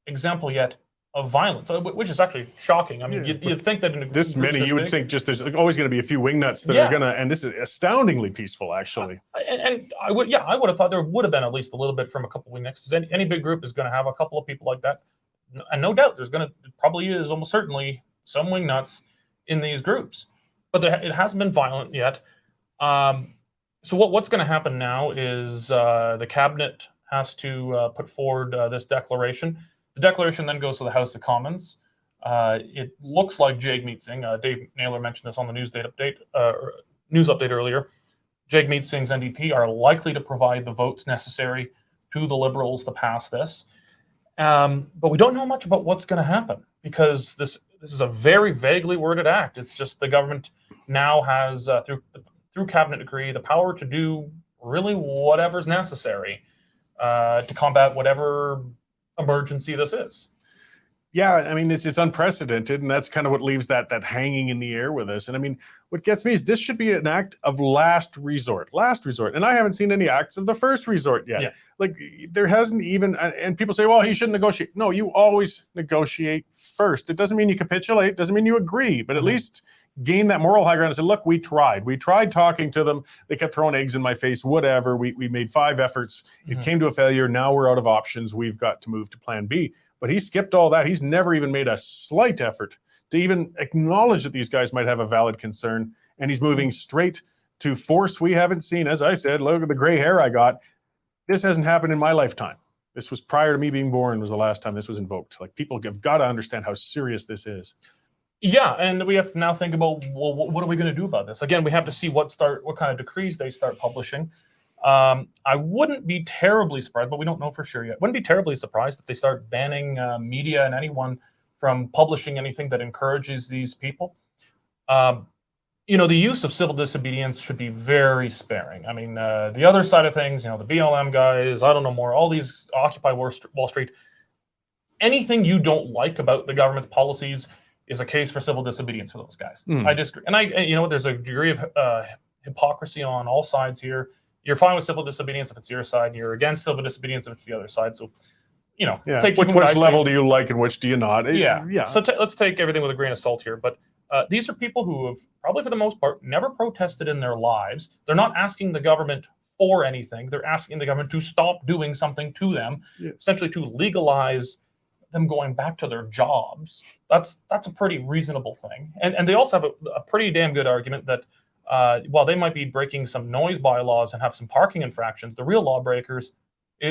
example yet of violence, which is actually shocking. I mean, you'd think that in a this many, you would think just there's always going to be a few wingnuts that are going to, and this is astoundingly peaceful, actually. And I would have thought there would have been at least a little bit from a couple of wingnuts. Any big group is going to have a couple of people like that, and no doubt probably is almost certainly some wingnuts in these groups, but it hasn't been violent yet. So what's going to happen now is the cabinet has to put forward this declaration. The declaration then goes to the House of Commons. It looks like Jagmeet Singh, Dave Naylor mentioned this on the news update earlier. Jagmeet Singh's NDP are likely to provide the votes necessary to the Liberals to pass this. But we don't know much about what's going to happen because this is a very vaguely worded act. It's just the government now has, through cabinet decree, the power to do really whatever's necessary to combat whatever emergency this is. Yeah, I mean, it's unprecedented, and that's kind of what leaves that hanging in the air with us. And I mean, what gets me is this should be an act of last resort. And I haven't seen any acts of the first resort yet. Yeah. Like, there hasn't even, and people say, well, he shouldn't negotiate. No, you always negotiate first. It doesn't mean you capitulate, doesn't mean you agree, but at least gain that moral high ground and say, look, we tried talking to them. They kept throwing eggs in my face, whatever. We made 5 efforts. It came to a failure. Now we're out of options. We've got to move to plan B. But he skipped all that. He's never even made a slight effort to even acknowledge that these guys might have a valid concern. And he's moving straight to force we haven't seen. As I said, look at the gray hair I got. This hasn't happened in my lifetime. This was prior to me being born was the last time this was invoked. Like, people have got to understand how serious this is. Yeah, and we have to now think about, well, what are we going to do about this? Again, we have to see what kind of decrees they start publishing. I wouldn't be terribly surprised, but we don't know for sure yet. Wouldn't be terribly surprised if they start banning media and anyone from publishing anything that encourages these people. You know, the use of civil disobedience should be very sparing. I mean, the other side of things, you know, the BLM guys, I don't know more, all these Occupy Wall Street, anything you don't like about the government's policies is a case for civil disobedience for those guys. I disagree. And you know, there's a degree of hypocrisy on all sides here. You're fine with civil disobedience if it's your side, and you're against civil disobedience if it's the other side. So, you know, take which level do you like and which do you not? Yeah. So let's take everything with a grain of salt here. But these are people who have probably, for the most part, never protested in their lives. They're not asking the government for anything. They're asking the government to stop doing something to them, essentially to legalize them going back to their jobs. That's a pretty reasonable thing. And they also have a pretty damn good argument that while they might be breaking some noise bylaws and have some parking infractions, the real lawbreakers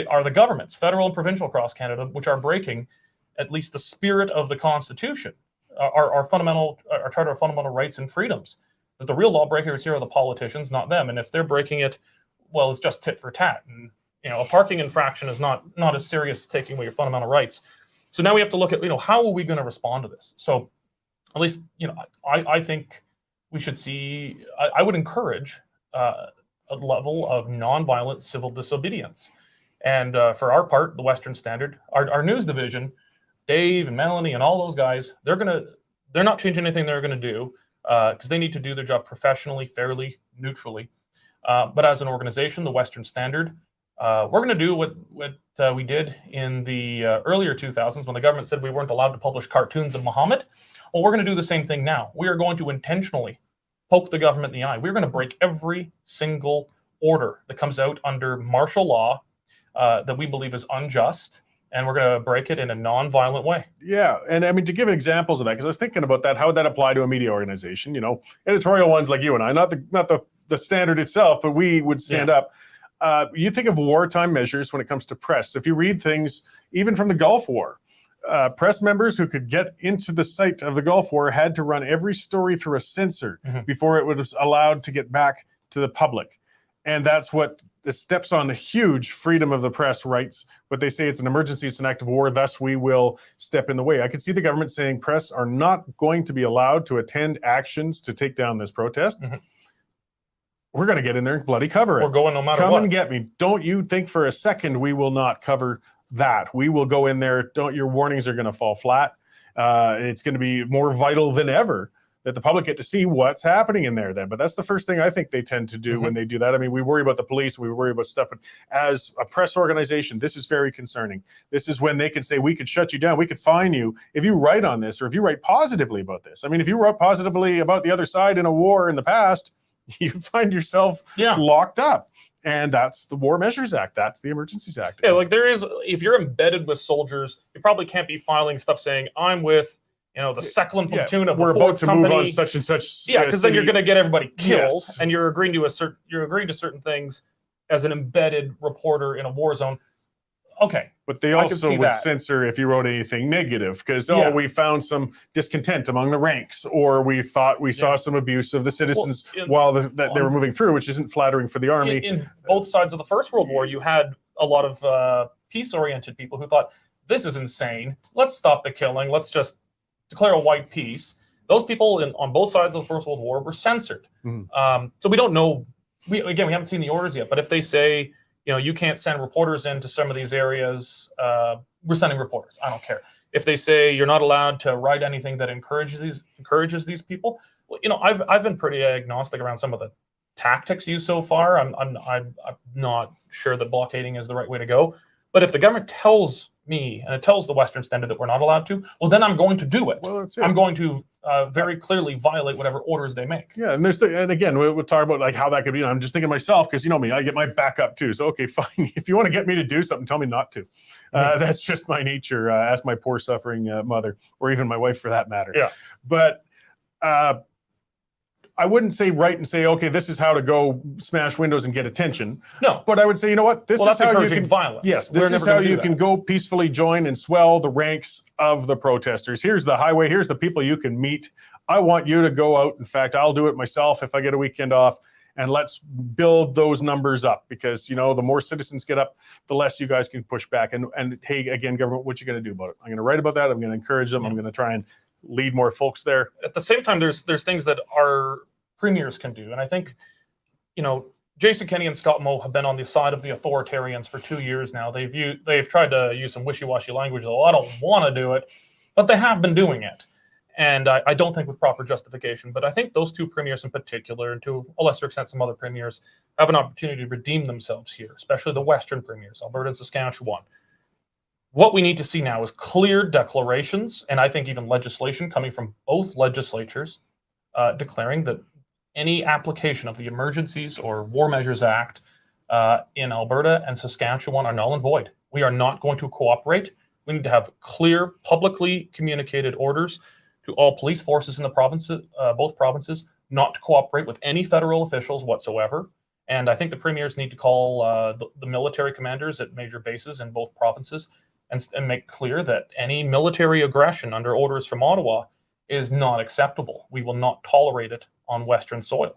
are the governments, federal and provincial across Canada, which are breaking at least the spirit of the Constitution, our Charter of Fundamental Rights and Freedoms. That the real lawbreakers here are the politicians, not them. And if they're breaking it, well, it's just tit for tat. And you know, a parking infraction is not as serious as taking away your fundamental rights. So now we have to look at, you know, how are we going to respond to this? So at least, you know, I think we should see, I would encourage a level of nonviolent civil disobedience. And for our part, the Western Standard, our news division, Dave and Melanie and all those guys, they're not changing anything they're going to do because they need to do their job professionally, fairly, neutrally. But as an organization, the Western Standard, we're going to do what we did in the earlier 2000s when the government said we weren't allowed to publish cartoons of Muhammad. Well, we're going to do the same thing now. We are going to intentionally poke the government in the eye. We're going to break every single order that comes out under martial law that we believe is unjust, and we're going to break it in a non-violent way. Yeah, and I mean, to give examples of that, because I was thinking about that, how would that apply to a media organization? You know, editorial ones like you and I, not the Standard itself, but we would stand up. You think of wartime measures when it comes to press. If you read things, even from the Gulf War, press members who could get into the site of the Gulf War had to run every story through a censor before it was allowed to get back to the public. And that's what it steps on a huge freedom of the press rights, but they say it's an emergency, it's an act of war, thus we will step in the way. I could see the government saying press are not going to be allowed to attend actions to take down this protest. We're going to get in there and bloody cover it. We're going no matter what. Come and get me. Don't you think for a second we will not cover that. We will go in there. Your warnings are going to fall flat. It's going to be more vital than ever that the public get to see what's happening in there then. But that's the first thing I think they tend to do when they do that. I mean, we worry about the police, we worry about stuff, but as a press organization, this is very concerning. This is when they can say, we could shut you down, we could fine you if you write on this, or if you write positively about this. I mean, if you wrote positively about the other side in a war in the past, you find yourself locked up. And that's the War Measures Act. That's the Emergencies Act. Yeah, like there is, if you're embedded with soldiers, you probably can't be filing stuff saying, I'm with, you know, the Clement platoon of the 4th Company. We're about to move on such and such. Yeah, because then you're going to get everybody killed, and you're agreeing to certain things as an embedded reporter in a war zone. Okay, but they also would censor if you wrote anything negative because we found some discontent among the ranks, or we thought we saw some abuse of the citizens while they were moving through, which isn't flattering for the army. In both sides of the First World War, you had a lot of peace-oriented people who thought, this is insane. Let's stop the killing. Let's just declare a white peace. Those people on both sides of the First World War were censored. So we don't know. We haven't seen the orders yet. But if they say, you know, you can't send reporters into some of these areas, we're sending reporters. I don't care. If they say you're not allowed to write anything that encourages these people, well, you know, I've been pretty agnostic around some of the tactics used so far. I'm not sure that blockading is the right way to go. But if the government tells me and it tells the Western Standard that we're not allowed to, well, then I'm going to do it. Well, that's it. I'm going to very clearly violate whatever orders they make. Yeah, and and again, we'll talk about like how that could be. I'm just thinking myself, because you know me, I get my back up too. So okay, fine. If you want to get me to do something, tell me not to. That's just my nature. Ask my poor suffering mother, or even my wife for that matter. Yeah. But I wouldn't say right and say, okay, this is how to go smash windows and get attention. No. But I would say, you know what? This That's is how you encouraging can violence. Yes, We're this is never how gonna do you that. can go peacefully join and swell the ranks of the protesters. Here's the highway. Here's the people you can meet. I want you to go out. In fact, I'll do it myself if I get a weekend off. And let's build those numbers up, because, you know, the more citizens get up, the less you guys can push back. And hey, again, government, what you going to do about it? I'm going to write about that. I'm going to encourage them. I'm going to try and lead more folks there. At the same time, there's things that our premiers can do. And I think, you know, Jason Kenney and Scott Moe have been on the side of the authoritarians for 2 years now. They've tried to use some wishy-washy language, though I don't want to do it, but they have been doing it. And I don't think with proper justification. But I think those two premiers in particular, and to a lesser extent some other premiers, have an opportunity to redeem themselves here, especially the Western premiers, Alberta and Saskatchewan. What we need to see now is clear declarations, and I think even legislation coming from both legislatures, declaring that any application of the Emergencies or War Measures Act in Alberta and Saskatchewan are null and void. We are not going to cooperate. We need to have clear, publicly communicated orders to all police forces in the provinces, both provinces, not to cooperate with any federal officials whatsoever. And I think the premiers need to call the military commanders at major bases in both provinces and make clear that any military aggression under orders from Ottawa is not acceptable. We will not tolerate it on Western soil.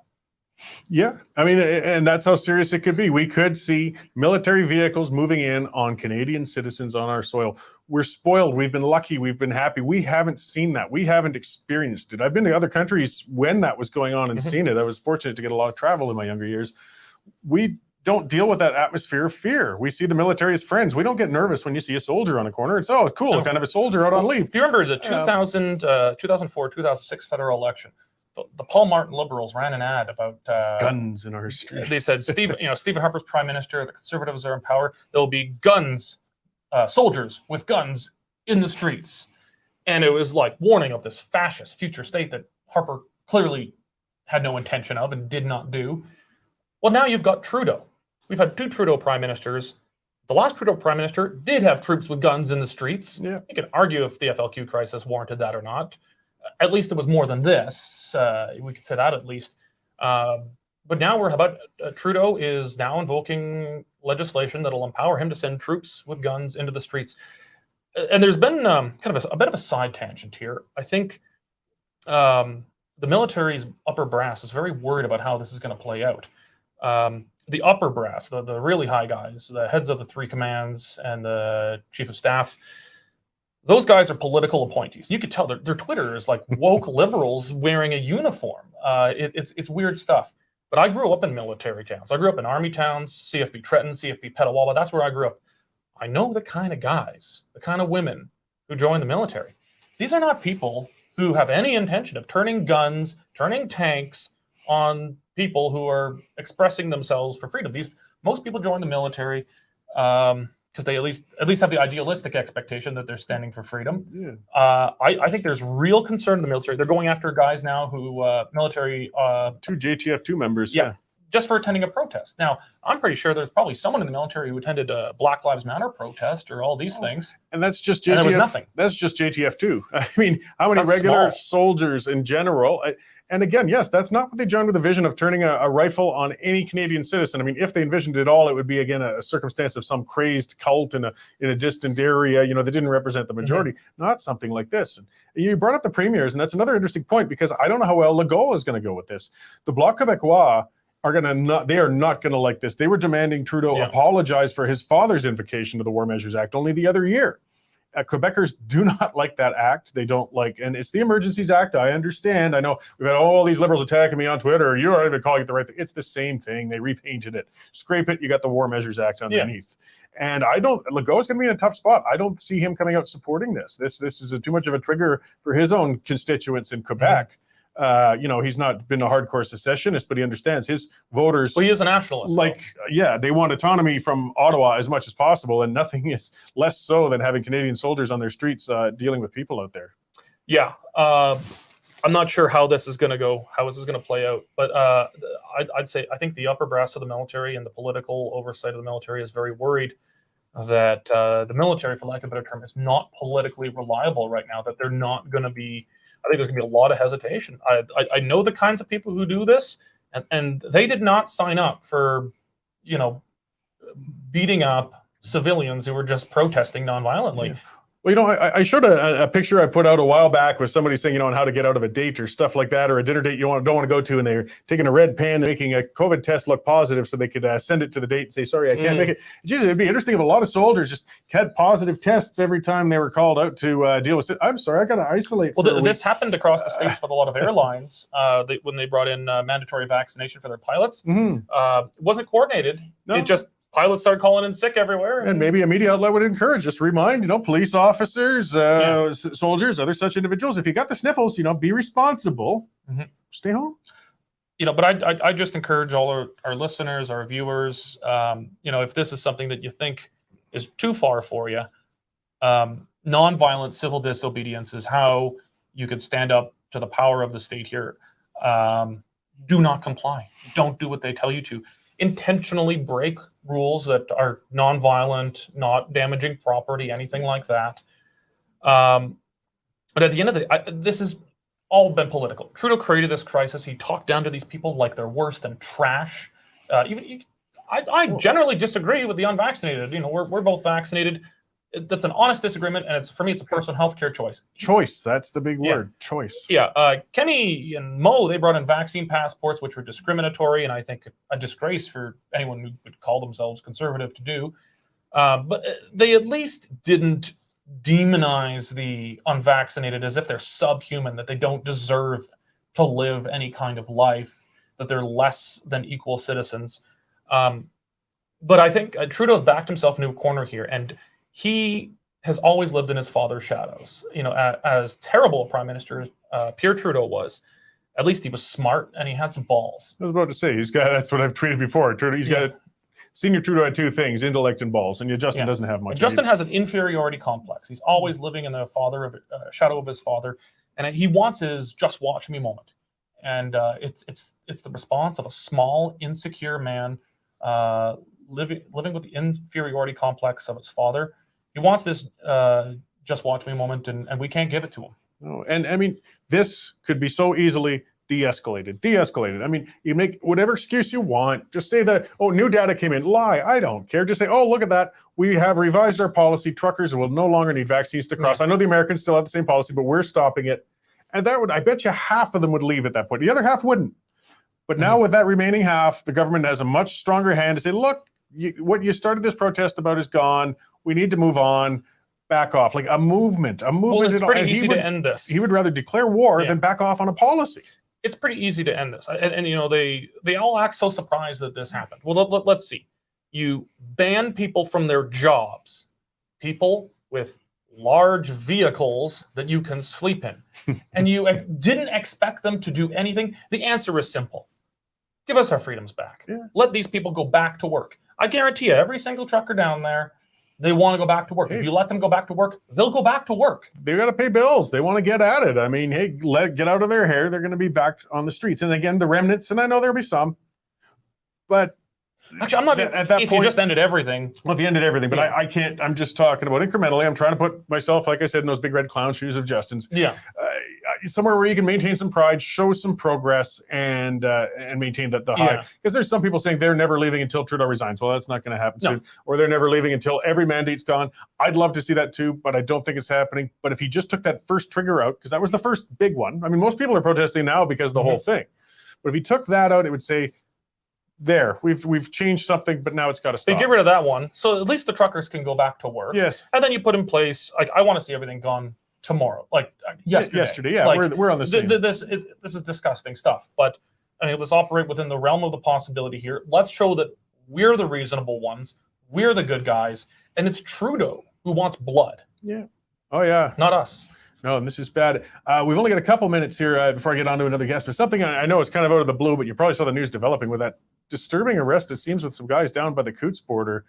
Yeah, I mean, and that's how serious it could be. We could see military vehicles moving in on Canadian citizens on our soil. We're spoiled. We've been lucky. We've been happy. We haven't seen that. We haven't experienced it. I've been to other countries when that was going on and seen it. I was fortunate to get a lot of travel in my younger years. We don't deal with that atmosphere of fear. We see the military as friends. We don't get nervous when you see a soldier on a corner. It's, oh, cool, kind of a soldier out on leave. Do you remember the 2004, 2006 federal election? The Paul Martin Liberals ran an ad about guns in our street. They said, Stephen Harper's prime minister, the Conservatives are in power. There will be guns, soldiers with guns in the streets. And it was like warning of this fascist future state that Harper clearly had no intention of and did not do. Well, now you've got Trudeau. We've had two Trudeau prime ministers. The last Trudeau prime minister did have troops with guns in the streets. Yeah. You can argue if the FLQ crisis warranted that or not. At least it was more than this. We could say that at least. But now we're about Trudeau is now invoking legislation that will empower him to send troops with guns into the streets. And there's been kind of a bit of a side tangent here. I think the military's upper brass is very worried about how this is going to play out. The upper brass, the really high guys, the heads of the three commands and the chief of staff, those guys are political appointees. You could tell their Twitter is like woke liberals wearing a uniform. It's weird stuff. But I grew up in military towns. I grew up in army towns, CFB Trenton, CFB Petawawa. That's where I grew up. I know the kind of guys, the kind of women who join the military. These are not people who have any intention of turning guns, turning tanks on people who are expressing themselves for freedom. Most people join the military because they at least have the idealistic expectation that they're standing for freedom. Yeah. I think there's real concern in the military. They're going after guys now who military two JTF2 members. Yeah, just for attending a protest. Now, I'm pretty sure there's probably someone in the military who attended a Black Lives Matter protest or all these things. And that's just JTF. And there was nothing. That's just JTF2. I mean, how many regular soldiers in general? And again, yes, that's not what they joined with a vision of turning a rifle on any Canadian citizen. I mean, if they envisioned it all, it would be, again, a circumstance of some crazed cult in a distant area, that didn't represent the majority, not something like this. And you brought up the premiers, and that's another interesting point, because I don't know how well Legault is going to go with this. The Bloc Québécois they are not going to like this. They were demanding Trudeau apologize for his father's invocation of the War Measures Act only the other year. Quebecers do not like that act. They don't like, and it's the Emergencies Act. I understand. I know we've had all these liberals attacking me on Twitter. You're not even calling it the right thing. It's the same thing. They repainted it. Scrape it. You got the War Measures Act underneath. Yeah. And Legault's going to be in a tough spot. I don't see him coming out supporting this. This is too much of a trigger for his own constituents in Quebec. He's not been a hardcore secessionist, but he understands his voters. Well, he is a nationalist. They want autonomy from Ottawa as much as possible, and nothing is less so than having Canadian soldiers on their streets dealing with people out there. Yeah. I'm not sure how this is going to go, how this is going to play out, but I'd say I think the upper brass of the military and the political oversight of the military is very worried that the military, for lack of a better term, is not politically reliable right now, that they're not going to be, I think there's going to be a lot of hesitation. I know the kinds of people who do this, and they did not sign up for, beating up civilians who were just protesting nonviolently. Yeah. Well, I showed a picture I put out a while back with somebody saying, on how to get out of a date or stuff like that, or a dinner date you don't want to go to, and they're taking a red pen, making a COVID test look positive so they could send it to the date and say, sorry, I can't make it. Geez, it'd be interesting if a lot of soldiers just had positive tests every time they were called out to deal with it. I'm sorry, I got to isolate. Well, this happened across the states with a lot of airlines when they brought in mandatory vaccination for their pilots. It wasn't coordinated. No. It just pilots started calling in sick everywhere. And maybe a media outlet would encourage, just remind, police officers, soldiers, other such individuals, if you got the sniffles, be responsible, stay home. But I just encourage all our listeners, our viewers, if this is something that you think is too far for you, nonviolent civil disobedience is how you could stand up to the power of the state here. Do not comply. Don't do what they tell you to. Intentionally break rules that are nonviolent, not damaging property, anything like that. But at the end of the day, this has all been political. Trudeau created this crisis. He talked down to these people like they're worse than trash. I generally disagree with the unvaccinated. We're both vaccinated. That's an honest disagreement, and for me, it's a personal healthcare choice. Choice, that's the big word, choice. Yeah, Kenny and Mo, they brought in vaccine passports, which were discriminatory, and I think a disgrace for anyone who would call themselves conservative to do. But they at least didn't demonize the unvaccinated as if they're subhuman, that they don't deserve to live any kind of life, that they're less than equal citizens. But I think Trudeau's backed himself into a corner here, and he has always lived in his father's shadows. As terrible a prime minister as Pierre Trudeau was, at least he was smart and he had some balls. I was about to say, that's what I've tweeted before. Senior Trudeau had two things, intellect and balls, and Justin doesn't have much. Justin has an inferiority complex. He's always living in the shadow of his father, and he wants his just watch me moment. And it's the response of a small, insecure man living with the inferiority complex of his father. He wants this just watch me moment, and we can't give it to him. No, and I mean, this could be so easily de-escalated. I mean, you make whatever excuse you want. Just say that, new data came in. Lie, I don't care. Just say, look at that. We have revised our policy. Truckers will no longer need vaccines to cross. I know the Americans still have the same policy, but we're stopping it. And I bet you half of them would leave at that point. The other half wouldn't. But now with that remaining half, the government has a much stronger hand to say, look, what you started this protest about is gone. We need to move on. Back off, like a movement. Well, it's pretty easy to end this. He would rather declare war than back off on a policy. It's pretty easy to end this. And they all act so surprised that this happened. Well, let's see. You ban people from their jobs. People with large vehicles that you can sleep in. And you didn't expect them to do anything. The answer is simple. Give us our freedoms back. Yeah. Let these people go back to work. I guarantee you, every single trucker down there, they want to go back to work. If you let them go back to work, they'll go back to work. They got to pay bills. They want to get at it. I mean, hey, get out of their hair. They're going to be back on the streets. And again, the remnants, and I know there'll be some, but actually, I'm not at that point. You just ended everything. Well, if you ended everything, but I can't. I'm just talking about incrementally. I'm trying to put myself, like I said, in those big red clown shoes of Justin's. Yeah. Somewhere where you can maintain some pride, show some progress, and maintain the high. Because there's some people saying they're never leaving until Trudeau resigns. Well, that's not going to happen soon. Or they're never leaving until every mandate's gone. I'd love to see that too, but I don't think it's happening. But if he just took that first trigger out, because that was the first big one. I mean, most people are protesting now because of the whole thing. But if he took that out, it would say, there, we've changed something, but now it's got to stop. You get rid of that one, so at least the truckers can go back to work. Yes. And then you put in place, like, I want to see everything gone tomorrow, like yesterday. Yeah, like, we're on the same. This is disgusting stuff, but I mean, let's operate within the realm of the possibility here. Let's show that we're the reasonable ones, we're the good guys, and it's Trudeau who wants blood. Yeah. Oh yeah. Not us. No, and this is bad. We've only got a couple minutes here before I get on to another guest, but something I know is kind of out of the blue, but you probably saw the news developing with that disturbing arrest, it seems, with some guys down by the Coots border.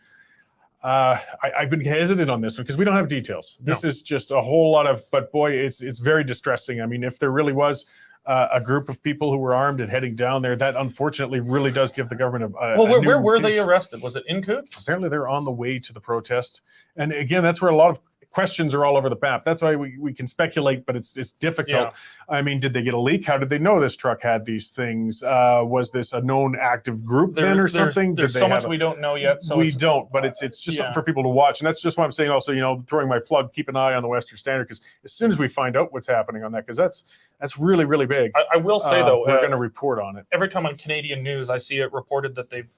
I've been hesitant on this one because we don't have details. This is just a whole lot of, but boy, it's very distressing. I mean, if there really was a group of people who were armed and heading down there, that unfortunately really does give the government where were they arrested? Was it in Coots? Apparently they're on the way to the protest. And again, that's where a lot of questions are all over the map. That's why we can speculate, but it's difficult. Yeah. I mean, did they get a leak? How did they know this truck had these things? Was this a known active group then or something? There's so much we don't know yet. So we don't, but it's just something for people to watch. And that's just why I'm saying also, throwing my plug, keep an eye on the Western Standard, because as soon as we find out what's happening on that, because that's really, really big. I will say, though, we're going to report on it. Every time on Canadian news, I see it reported that they've,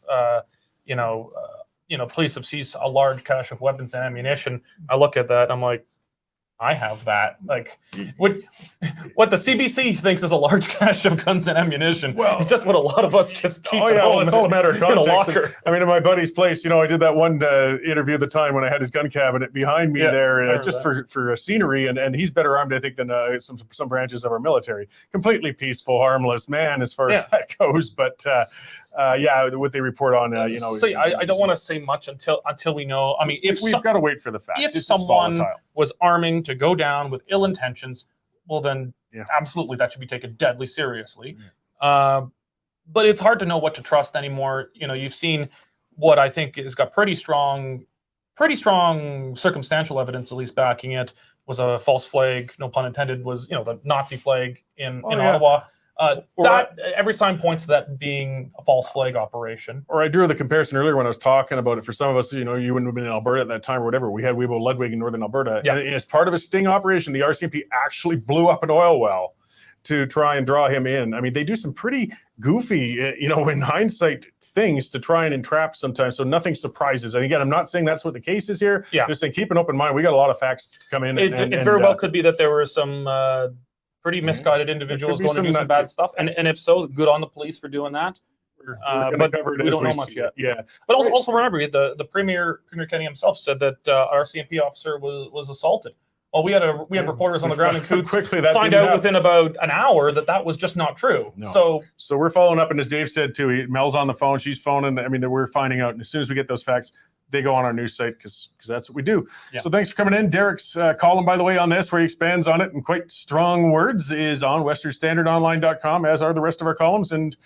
police have seized a large cache of weapons and ammunition. I look at that, I'm like, I have that. Like, what the CBC thinks is a large cache of guns and ammunition. Well, it's just what a lot of us just keep. It's all a matter of context. In a locker. I mean, at my buddy's place, I did that one interview at the time when I had his gun cabinet behind me there, just for scenery, and he's better armed, I think, than some branches of our military. Completely peaceful, harmless man as far as that goes. But what they report on, See, I don't want to say much until we know. I mean, if we've got to wait for the facts. If someone was arming to go down with ill intentions, well, then absolutely that should be taken deadly seriously. But it's hard to know what to trust anymore. You've seen what I think has got pretty strong circumstantial evidence, at least backing it, was a false flag, no pun intended, was the Nazi flag in Ottawa. Every sign points to that being a false flag operation. Or I drew the comparison earlier when I was talking about it. For some of us, you wouldn't have been in Alberta at that time or whatever. We had Weibo Ludwig in northern Alberta. Yeah. And as part of a sting operation, the RCMP actually blew up an oil well to try and draw him in. I mean, they do some pretty goofy, in hindsight, things to try and entrap sometimes. So nothing surprises. And again, I'm not saying that's what the case is here. Yeah. Just saying, keep an open mind. We got a lot of facts to come in. It very well could be that there were some pretty misguided individuals going to do some bad stuff, and if so, good on the police for doing that. But we don't know much yet. Yeah. But also remember, the Premier Kenney himself said that our CMP officer was assaulted. Well, we had reporters on the ground in Coots find out within about an hour that was just not true. No. So we're following up, and as Dave said too, Mel's on the phone, she's phoning. I mean, we're finding out, and as soon as we get those facts, they go on our news site because that's what we do. Yeah. So thanks for coming in. Derek's column, by the way, on this, where he expands on it in quite strong words, is on westernstandardonline.com, as are the rest of our columns. And,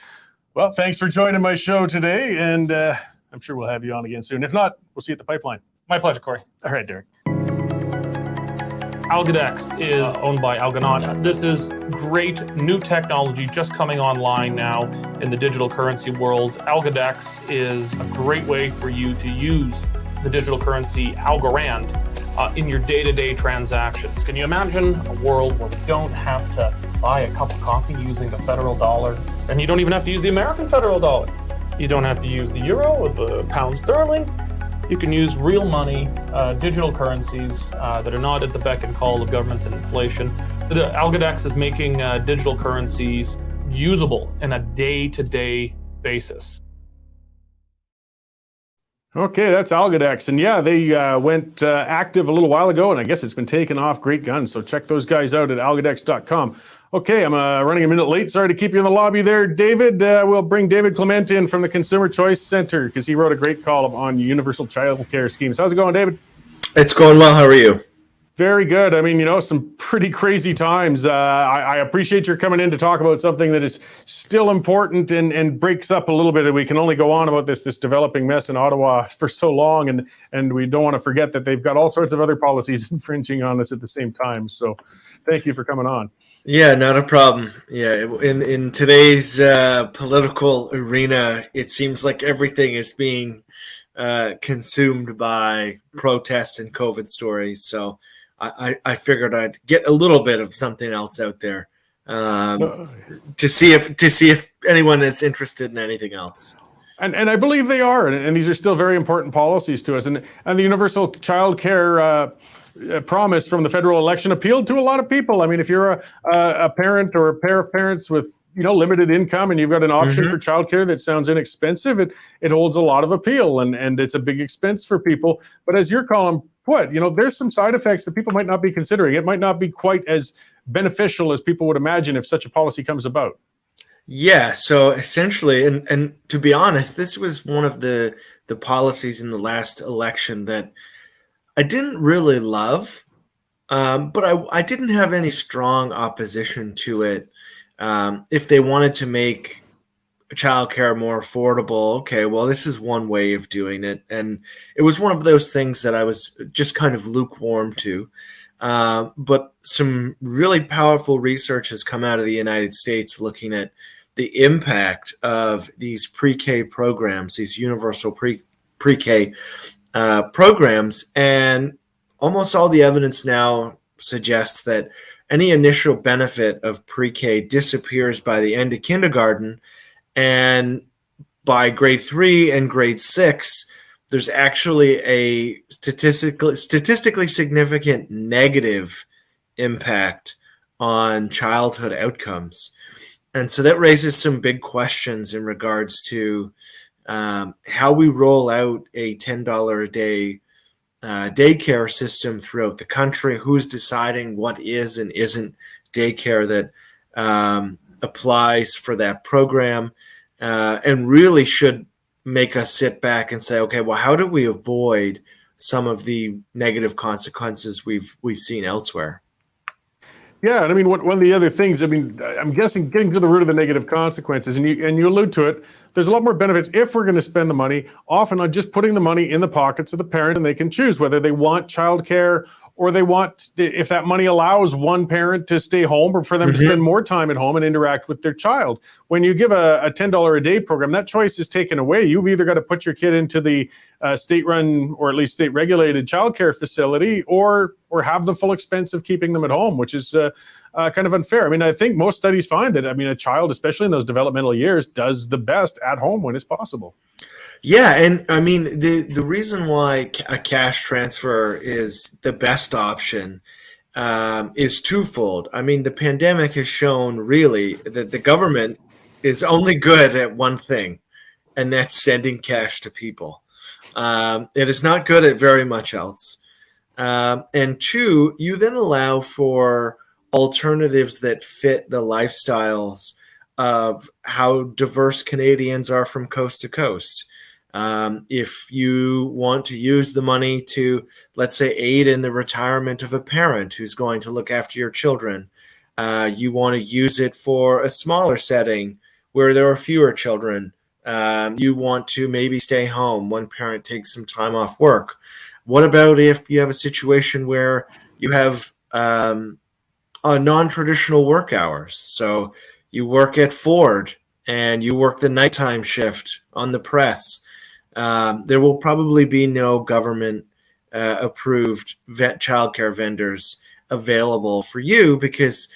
well, thanks for joining my show today, and I'm sure we'll have you on again soon. If not, we'll see you at the pipeline. My pleasure, Cory. All right, Derek. Algodex is owned by Algonaut. This is great new technology just coming online now in the digital currency world. Algodex is a great way for you to use the digital currency Algorand in your day-to-day transactions. Can you imagine a world where we don't have to buy a cup of coffee using the federal dollar, and you don't even have to use the American federal dollar? You don't have to use the euro or the pound sterling. You can use real money, digital currencies that are not at the beck and call of governments and inflation. The Algodex is making digital currencies usable on a day-to-day basis. Okay, that's Algodex. And yeah, they went active a little while ago, and I guess it's been taken off. Great guns. So check those guys out at algodex.com. Okay, I'm running a minute late. Sorry to keep you in the lobby there, David. We'll bring David Clement in from the Consumer Choice Center because he wrote a great column on universal childcare schemes. How's it going, David? It's going well. How are you? Very good. I mean, some pretty crazy times. I appreciate your coming in to talk about something that is still important and breaks up a little bit. We can only go on about this developing mess in Ottawa for so long, and we don't want to forget that they've got all sorts of other policies infringing on us at the same time. So thank you for coming on. Yeah, not a problem. Yeah, in today's political arena, it seems like everything is being consumed by protests and COVID stories. So I figured I'd get a little bit of something else out there to see if anyone is interested in anything else. And I believe they are, and these are still very important policies to us. And the universal child care promise from the federal election appealed to a lot of people. I mean, if you're a parent or a pair of parents with limited income and you've got an option for childcare that sounds inexpensive, it holds a lot of appeal, and it's a big expense for people. But as your column put, there's some side effects that people might not be considering. It might not be quite as beneficial as people would imagine if such a policy comes about. Yeah, so essentially, and to be honest, this was one of the policies in the last election that I didn't really love, but I didn't have any strong opposition to it. If they wanted to make childcare more affordable, okay, well, this is one way of doing it. And it was one of those things that I was just kind of lukewarm to. But some really powerful research has come out of the United States looking at the impact of these pre-K programs, these universal pre-K programs. And almost all the evidence now suggests that any initial benefit of pre-K disappears by the end of kindergarten. And by grade 3 and grade 6, there's actually a statistically significant negative impact on childhood outcomes. And so that raises some big questions in regards to how we roll out a $10 a day daycare system throughout the country. Who's deciding what is and isn't daycare that applies for that program, and really should make us sit back and say, okay, well, how do we avoid some of the negative consequences we've seen elsewhere? Yeah, and I mean, one of the other things, I'm guessing getting to the root of the negative consequences, and you allude to it, there's a lot more benefits if we're going to spend the money, often on just putting the money in the pockets of the parent, and they can choose whether they want childcare or they want, if that money allows one parent to stay home or for them to spend more time at home and interact with their child. When you give a $10 a day program, that choice is taken away. You've either got to put your kid into the state-run or at least state-regulated childcare facility, or have the full expense of keeping them at home, which is kind of unfair. I think most studies find that, a child, especially in those developmental years, does the best at home when it's possible. Yeah, and the reason why a cash transfer is the best option is twofold. The pandemic has shown really that the government is only good at one thing, and that's sending cash to people. It is not good at very much else. And two, you then allow for alternatives that fit the lifestyles of how diverse Canadians are from coast to coast. If you want to use the money to, let's say, aid in the retirement of a parent who's going to look after your children, you want to use it for a smaller setting where there are fewer children. You want to maybe stay home. One parent takes some time off work. What about if you have a situation where you have non-traditional work hours? So you work at Ford and you work the nighttime shift on the press. There will probably be no government approved childcare vendors available for you because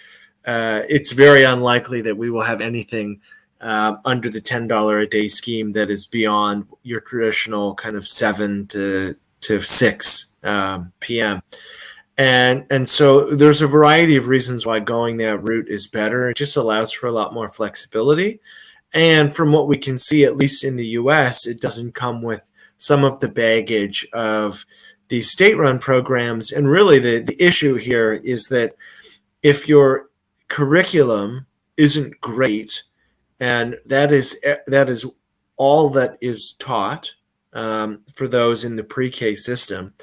it's very unlikely that we will have anything under the $10 a day scheme that is beyond your traditional kind of 7 to 6 p.m. And so there's a variety of reasons why going that route is better. It just allows for a lot more flexibility. And from what we can see, at least in the US, it doesn't come with some of the baggage of these state-run programs. And really the issue here is that if your curriculum isn't great, and that is all that is taught for those in the pre-K system,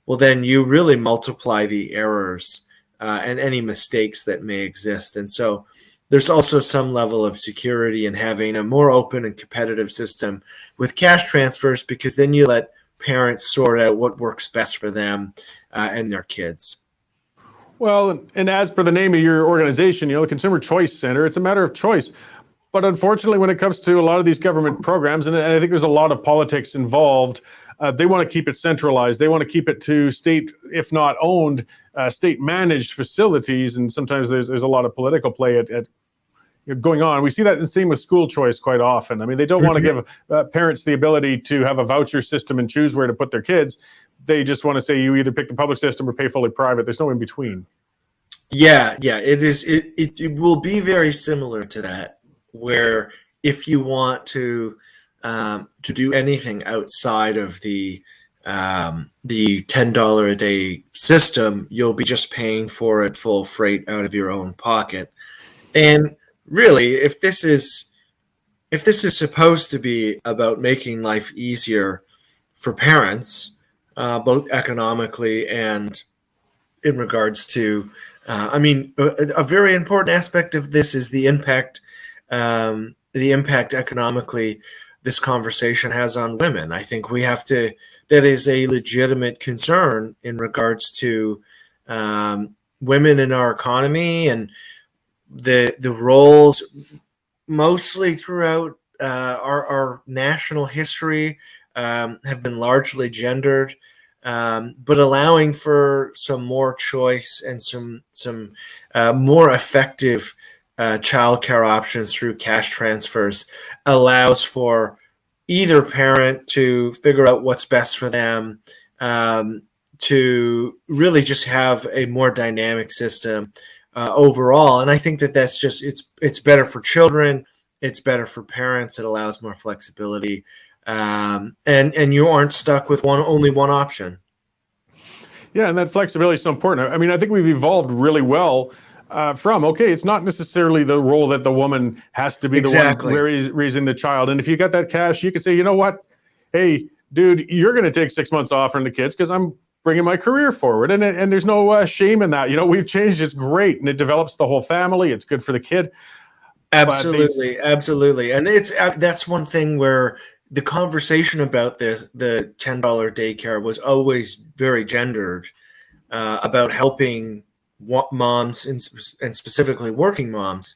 well, then you really multiply the errors and any mistakes that may exist. And so there's also some level of security in having a more open and competitive system with cash transfers, because then you let parents sort out what works best for them and their kids. Well, and as per the name of your organization, the Consumer Choice Center, it's a matter of choice. But unfortunately, when it comes to a lot of these government programs, and I think there's a lot of politics involved, they want to keep it centralized. They want to keep it to state, if not owned, state-managed facilities. And sometimes there's a lot of political play at going on. We see that in the same with school choice quite often. They don't want to give parents the ability to have a voucher system and choose where to put their kids. They just want to say you either pick the public system or pay fully private. There's no in between. Yeah, it is. It will be very similar to that. where if you want to do anything outside of the $10 a day system, you'll be just paying for it full freight out of your own pocket. And really, if this is supposed to be about making life easier for parents, both economically and in regards to, a very important aspect of this is the impact economically this conversation has on women. I think that is a legitimate concern in regards to women in our economy, and the roles mostly throughout our national history have been largely gendered, but allowing for some more choice and some more effective childcare options through cash transfers allows for either parent to figure out what's best for them, to really just have a more dynamic system overall. And I think that's just it's better for children, it's better for parents, it allows more flexibility, and you aren't stuck with only one option. Yeah, and that flexibility is so important. I mean, I think we've evolved really well it's not necessarily the role that the woman has to be the one raising the child. And if you got that cash, you can say, you know what? Hey, dude, you're going to take 6 months off from the kids because I'm bringing my career forward. And there's no shame in that. We've changed. It's great. And it develops the whole family. It's good for the kid. Absolutely. Absolutely. And that's one thing where the conversation about the $10 daycare was always very gendered, about helping moms and specifically working moms,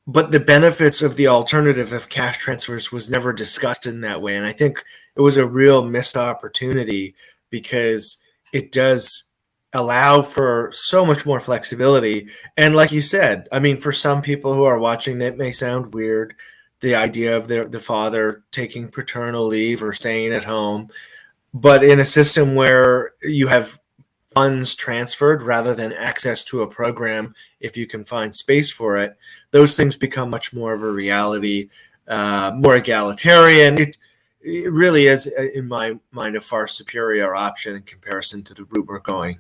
but the benefits of the alternative of cash transfers was never discussed in that way. And I think it was a real missed opportunity because it does allow for so much more flexibility. And like you said, I mean, for some people who are watching, that may sound weird, the idea of the father taking paternal leave or staying at home, but in a system where you have funds transferred rather than access to a program, if you can find space for it, those things become much more of a reality, more egalitarian. It really is, in my mind, a far superior option in comparison to the route we're going.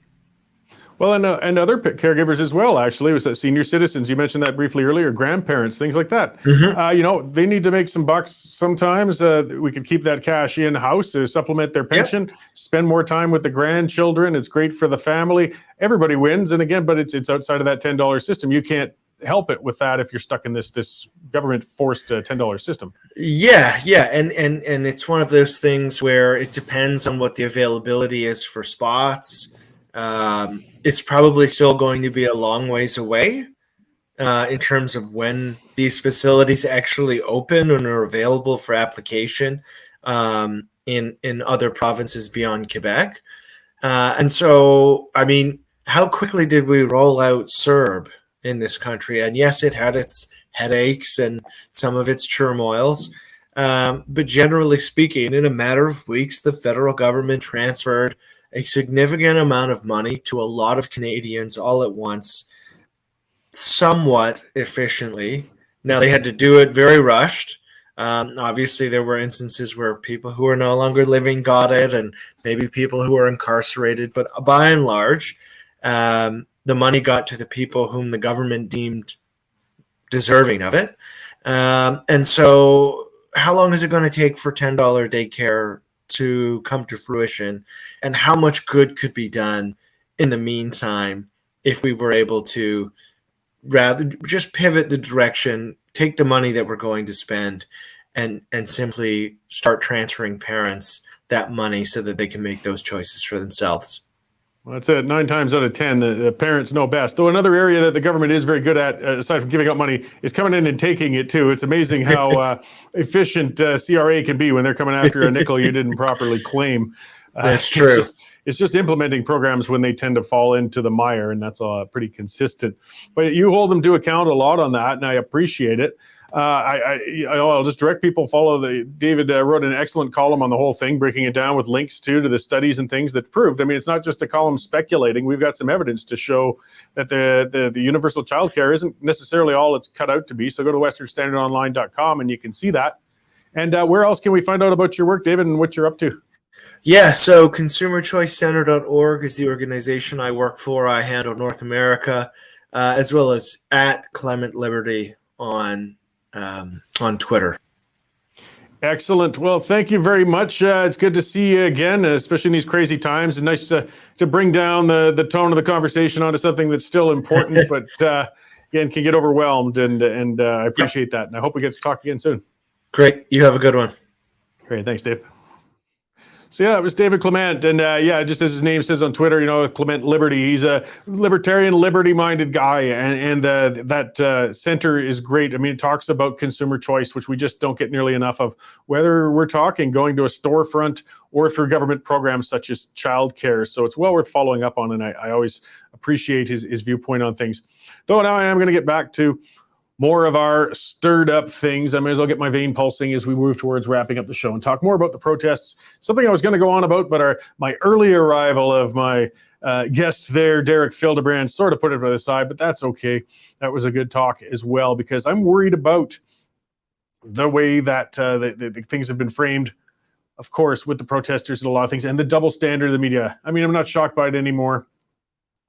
Well, and other caregivers as well, actually, was that senior citizens, you mentioned that briefly earlier, grandparents, things like that. Mm-hmm. They need to make some bucks sometimes. We could keep that cash in-house to supplement their pension, spend more time with the grandchildren. It's great for the family. Everybody wins. And again, but it's outside of that $10 system. You can't help it with that if you're stuck in this government-forced $10 system. Yeah. And it's one of those things where it depends on what the availability is for spots. It's probably still going to be a long ways away in terms of when these facilities actually open and are available for application in other provinces beyond Quebec. And so, I mean, how quickly did we roll out CERB in this country? And yes, it had its headaches and some of its turmoils. But generally speaking, in a matter of weeks, the federal government transferred a significant amount of money to a lot of Canadians all at once, somewhat efficiently. Now, they had to do it very rushed. Obviously, there were instances where people who are no longer living got it, and maybe people who are incarcerated. But by and large, the money got to the people whom the government deemed deserving of it. And so how long is it going to take for $10 daycare to come to fruition, and how much good could be done in the meantime if we were able to rather just pivot the direction, take the money that we're going to spend, and simply start transferring parents that money so that they can make those choices for themselves. Well, that's it. 9 times out of 10, the parents know best. Though another area that the government is very good at, aside from giving out money, is coming in and taking it too. It's amazing how efficient CRA can be when they're coming after a nickel you didn't properly claim. That's true. It's just implementing programs when they tend to fall into the mire, and that's pretty consistent. But you hold them to account a lot on that, and I appreciate it. I'll just direct people follow David wrote an excellent column on the whole thing, breaking it down with links to the studies and things that proved. I mean, it's not just a column speculating. We've got some evidence to show that the universal childcare isn't necessarily all it's cut out to be. So go to westernstandardonline.com and you can see that. And where else can we find out about your work, David, and what you're up to? Yeah, so consumerchoicecenter.org is the organization I work for. I handle North America, as well as at Clement Liberty on Twitter. Excellent. Well, thank you very much. It's good to see you again, especially in these crazy times. It's nice to bring down the tone of the conversation onto something that's still important, but again, can get overwhelmed. And I appreciate that. And I hope we get to talk again soon. Great. You have a good one. Great. Thanks, Dave. So yeah, it was David Clement, and just as his name says on Twitter, Clement Liberty. He's a libertarian, liberty-minded guy, and that center is great. I mean, it talks about consumer choice, which we just don't get nearly enough of, whether we're talking going to a storefront or through government programs such as childcare. So it's well worth following up on, and I always appreciate his viewpoint on things. Though now I am going to get back to more of our stirred up things. I may as well get my vein pulsing as we move towards wrapping up the show and talk more about the protests. Something I was going to go on about, but my early arrival of my guest there, Derek Fildebrand, sort of put it by the side, but that's okay. That was a good talk as well, because I'm worried about the way that the things have been framed, of course, with the protesters and a lot of things, and the double standard of the media. I mean, I'm not shocked by it anymore,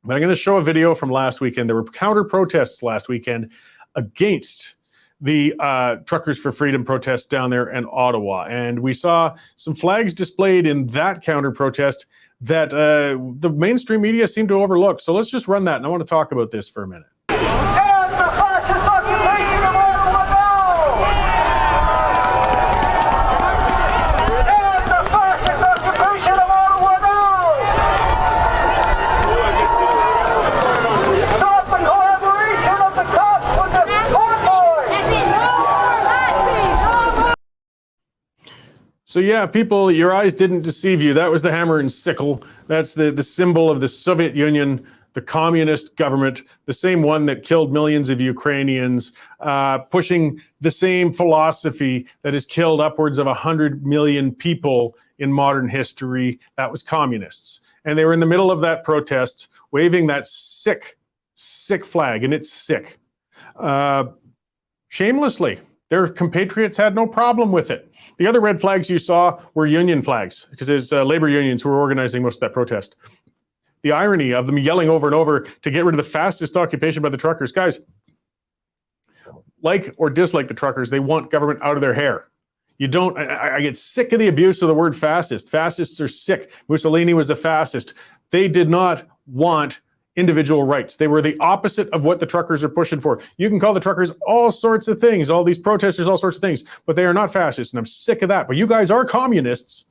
but I'm going to show a video from last weekend. There were counter protests last weekend against the Truckers for Freedom protests down there in Ottawa. And we saw some flags displayed in that counter protest that the mainstream media seemed to overlook. So let's just run that, and I want to talk about this for a minute. So yeah, people, your eyes didn't deceive you. That was the hammer and sickle. That's the symbol of the Soviet Union, the communist government, the same one that killed millions of Ukrainians, pushing the same philosophy that has killed upwards of 100 million people in modern history. That was communists. And they were in the middle of that protest, waving that sick flag, and it's sick. Shamelessly. Their compatriots had no problem with it. The other red flags you saw were union flags, because there's labor unions who were organizing most of that protest. The irony of them yelling over and over to get rid of the fastest occupation by the truckers. Guys, like or dislike the truckers, they want government out of their hair. You don't, I get sick of the abuse of the word fascist. Fascists are sick. Mussolini was a fascist. They did not want individual rights. They were the opposite of what the truckers are pushing for. You can call the truckers all sorts of things, all these protesters, all sorts of things, but they are not fascists, and I'm sick of that. But you guys are communists,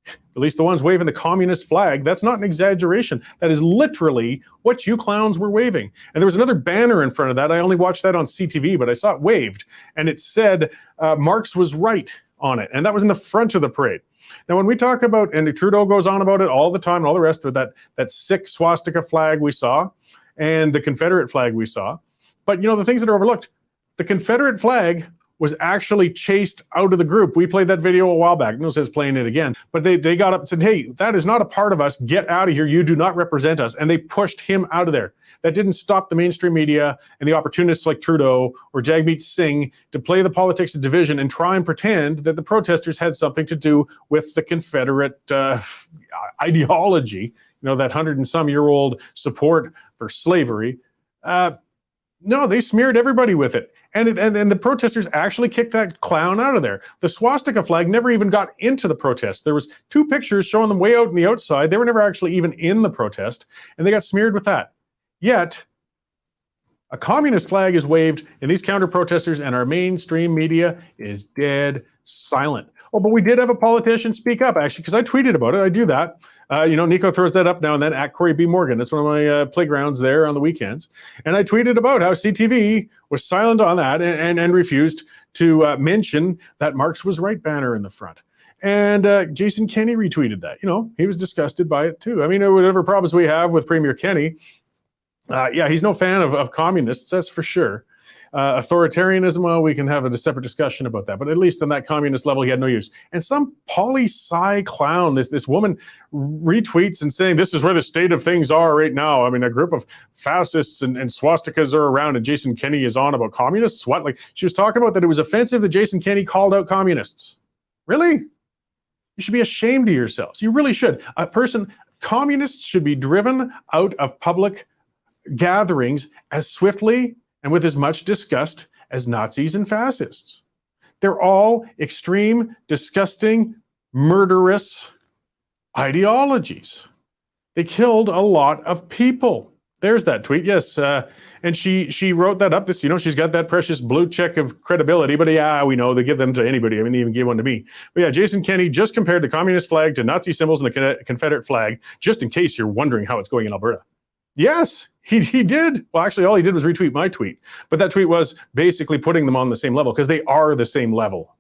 at least the ones waving the communist flag. That's not an exaggeration. That is literally what you clowns were waving. And there was another banner in front of that. I only watched that on CTV, but I saw it waved, and it said Marx was right on it, and that was in the front of the parade. Now, when we talk about, and Trudeau goes on about it all the time, and all the rest of that sick swastika flag we saw, and the Confederate flag we saw, but the things that are overlooked, the Confederate flag was actually chased out of the group. We played that video a while back. No sense playing it again, but they got up and said, "Hey, that is not a part of us. Get out of here. You do not represent us." And they pushed him out of there. That didn't stop the mainstream media and the opportunists like Trudeau or Jagmeet Singh to play the politics of division and try and pretend that the protesters had something to do with the Confederate ideology, that 100-and-some-year-old support for slavery. No, they smeared everybody with it. And the protesters actually kicked that clown out of there. The swastika flag never even got into the protest. There was 2 pictures showing them way out on the outside. They were never actually even in the protest, and they got smeared with that. Yet, a communist flag is waved, and these counter-protesters and our mainstream media is dead silent. Oh, but we did have a politician speak up, actually, because I tweeted about it. I do that. Nico throws that up now and then, at Cory B. Morgan. That's one of my playgrounds there on the weekends. And I tweeted about how CTV was silent on that and refused to mention that Marx was right banner in the front. And Jason Kenney retweeted that. He was disgusted by it, too. I mean, whatever problems we have with Premier Kenney, he's no fan of communists, that's for sure. Authoritarianism, well, we can have a separate discussion about that. But at least on that communist level, he had no use. And some poli-sci clown, this woman retweets and saying, this is where the state of things are right now. I mean, a group of fascists and swastikas are around, and Jason Kenney is on about communists. What? Like, she was talking about that it was offensive that Jason Kenney called out communists. Really? You should be ashamed of yourselves. You really should. Communists should be driven out of public gatherings as swiftly and with as much disgust as Nazis and fascists. They're all extreme, disgusting, murderous ideologies. They killed a lot of people. There's that tweet, yes. And she wrote that up. This, she's got that precious blue check of credibility, but yeah, we know they give them to anybody. I mean, they even gave one to me. But yeah, Jason Kenney just compared the communist flag to Nazi symbols and the Confederate flag, just in case you're wondering how it's going in Alberta. Yes, he did. Well, actually, all he did was retweet my tweet. But that tweet was basically putting them on the same level because they are the same level.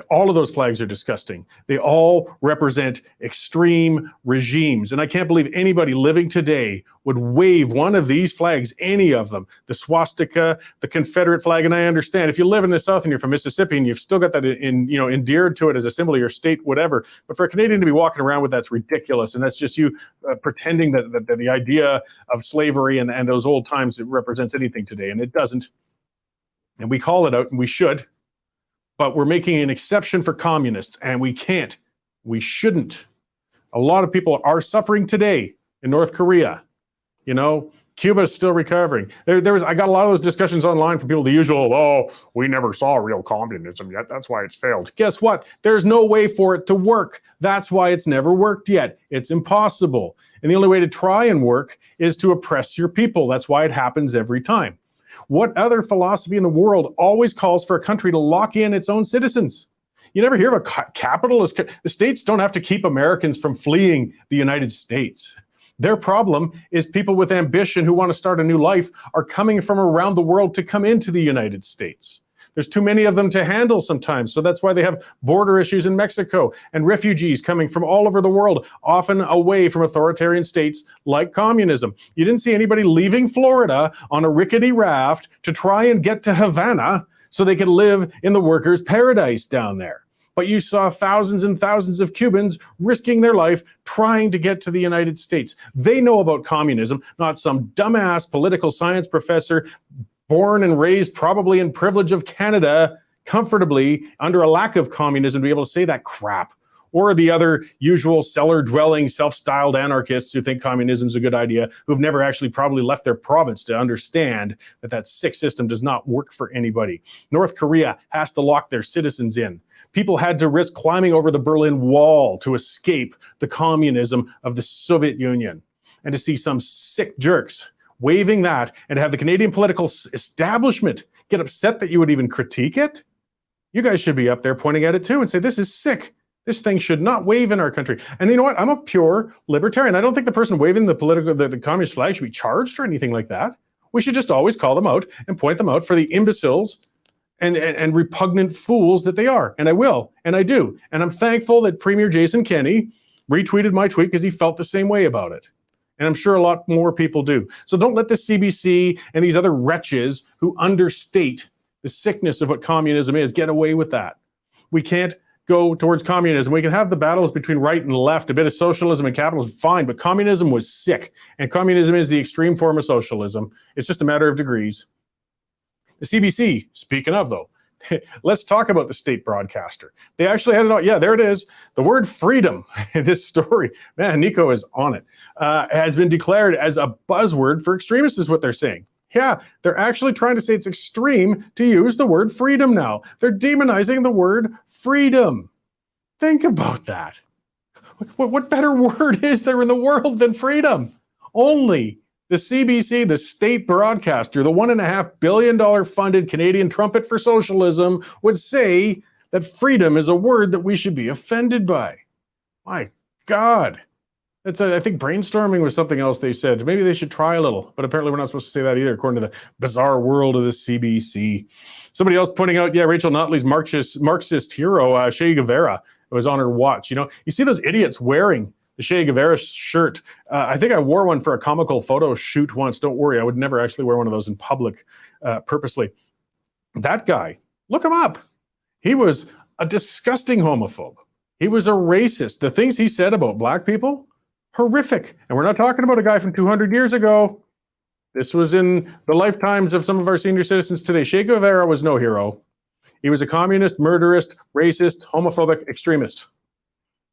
All of those flags are disgusting. They all represent extreme regimes. And I can't believe anybody living today would wave one of these flags, any of them, the swastika, the Confederate flag. And I understand if you live in the South and you're from Mississippi and you've still got that endeared to it as a symbol of your state, whatever. But for a Canadian to be walking around with that's ridiculous. And that's just you pretending that the idea of slavery and those old times, it represents anything today. And it doesn't. And we call it out, and we should. But we're making an exception for communists, and we can't. We shouldn't. A lot of people are suffering today in North Korea. Cuba is still recovering. I got a lot of those discussions online from people, the usual, we never saw real communism yet. That's why it's failed. Guess what? There's no way for it to work. That's why it's never worked yet. It's impossible. And the only way to try and work is to oppress your people. That's why it happens every time. What other philosophy in the world always calls for a country to lock in its own citizens? You never hear of a capitalist. The states don't have to keep Americans from fleeing the United States. Their problem is people with ambition who want to start a new life are coming from around the world to come into the United States. There's too many of them to handle sometimes. So that's why they have border issues in Mexico and refugees coming from all over the world, often away from authoritarian states like communism. You didn't see anybody leaving Florida on a rickety raft to try and get to Havana so they could live in the workers' paradise down there. But you saw thousands and thousands of Cubans risking their life trying to get to the United States. They know about communism, not some dumbass political science professor born and raised probably in privilege of Canada, comfortably under a lack of communism, to be able to say that crap. Or the other usual cellar-dwelling, self-styled anarchists who think communism is a good idea, who've never actually probably left their province to understand that sick system does not work for anybody. North Korea has to lock their citizens in. People had to risk climbing over the Berlin Wall to escape the communism of the Soviet Union. And to see some sick jerks waving that and have the Canadian political establishment get upset that you would even critique it, you guys should be up there pointing at it too and say, this is sick. This thing should not wave in our country. And you know what? I'm a pure libertarian. I don't think the person waving the communist flag should be charged or anything like that. We should just always call them out and point them out for the imbeciles and repugnant fools that they are. And I will, and I do. And I'm thankful that Premier Jason Kenney retweeted my tweet because he felt the same way about it. And I'm sure a lot more people do. So don't let the CBC and these other wretches who understate the sickness of what communism is get away with that. We can't go towards communism. We can have the battles between right and left, a bit of socialism and capitalism, fine, but communism was sick. And communism is the extreme form of socialism. It's just a matter of degrees. The CBC, speaking of though, let's talk about the state broadcaster. They actually had it out. Yeah, there it is. The word freedom in this story, man, Nico is on it, has been declared as a buzzword for extremists is what they're saying. Yeah, they're actually trying to say it's extreme to use the word freedom now. They're demonizing the word freedom. Think about that. What better word is there in the world than freedom? Only the CBC, the state broadcaster, the $1.5 billion funded Canadian trumpet for socialism, would say that freedom is a word that we should be offended by. My God. I think brainstorming was something else they said. Maybe they should try a little, but apparently we're not supposed to say that either, according to the bizarre world of the CBC. Somebody else pointing out, Rachel Notley's Marxist hero, Che Guevara, was on her watch. You see those idiots wearing The Che Guevara shirt. I think I wore one for a comical photo shoot once. Don't worry, I would never actually wear one of those in public purposely. That guy, look him up. He was a disgusting homophobe. He was a racist. The things he said about black people, horrific. And we're not talking about a guy from 200 years ago. This was in the lifetimes of some of our senior citizens today. Che Guevara was no hero. He was a communist, murderist, racist, homophobic extremist.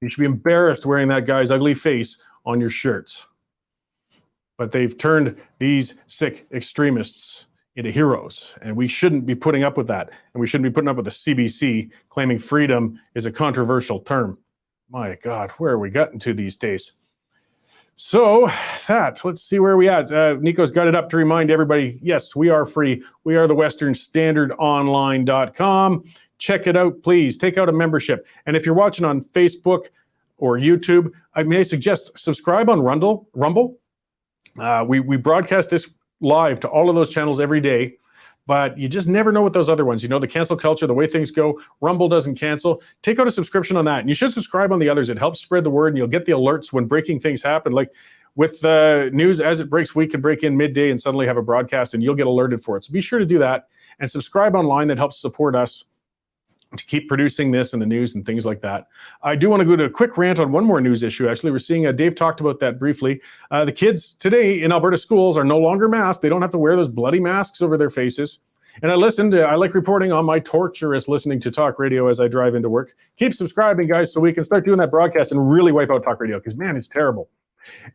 You should be embarrassed wearing that guy's ugly face on your shirts. But they've turned these sick extremists into heroes, and we shouldn't be putting up with that. And we shouldn't be putting up with the CBC claiming freedom is a controversial term. My God, where are we gotten to these days? So let's see where we at. Nico's got it up to remind everybody, yes, we are free. We are the westernstandardonline.com. Check it out, please. Take out a membership. And if you're watching on Facebook or YouTube, I may suggest subscribe on Rumble. We broadcast this live to all of those channels every day, but you just never know with those other ones. You know, the cancel culture, the way things go, Rumble doesn't cancel. Take out a subscription on that. And you should subscribe on the others. It helps spread the word, and you'll get the alerts when breaking things happen. Like with the news as it breaks, we can break in midday and suddenly have a broadcast, and you'll get alerted for it. So be sure to do that and subscribe online. That helps support us to keep producing this and the news and things like that. I do want to go to a quick rant on one more news issue. Actually, we're seeing, Dave talked about that briefly. The kids today in Alberta schools are no longer masked. They don't have to wear those bloody masks over their faces. And I like reporting on my torturous listening to talk radio as I drive into work. Keep subscribing, guys, so we can start doing that broadcast and really wipe out talk radio, because man, it's terrible.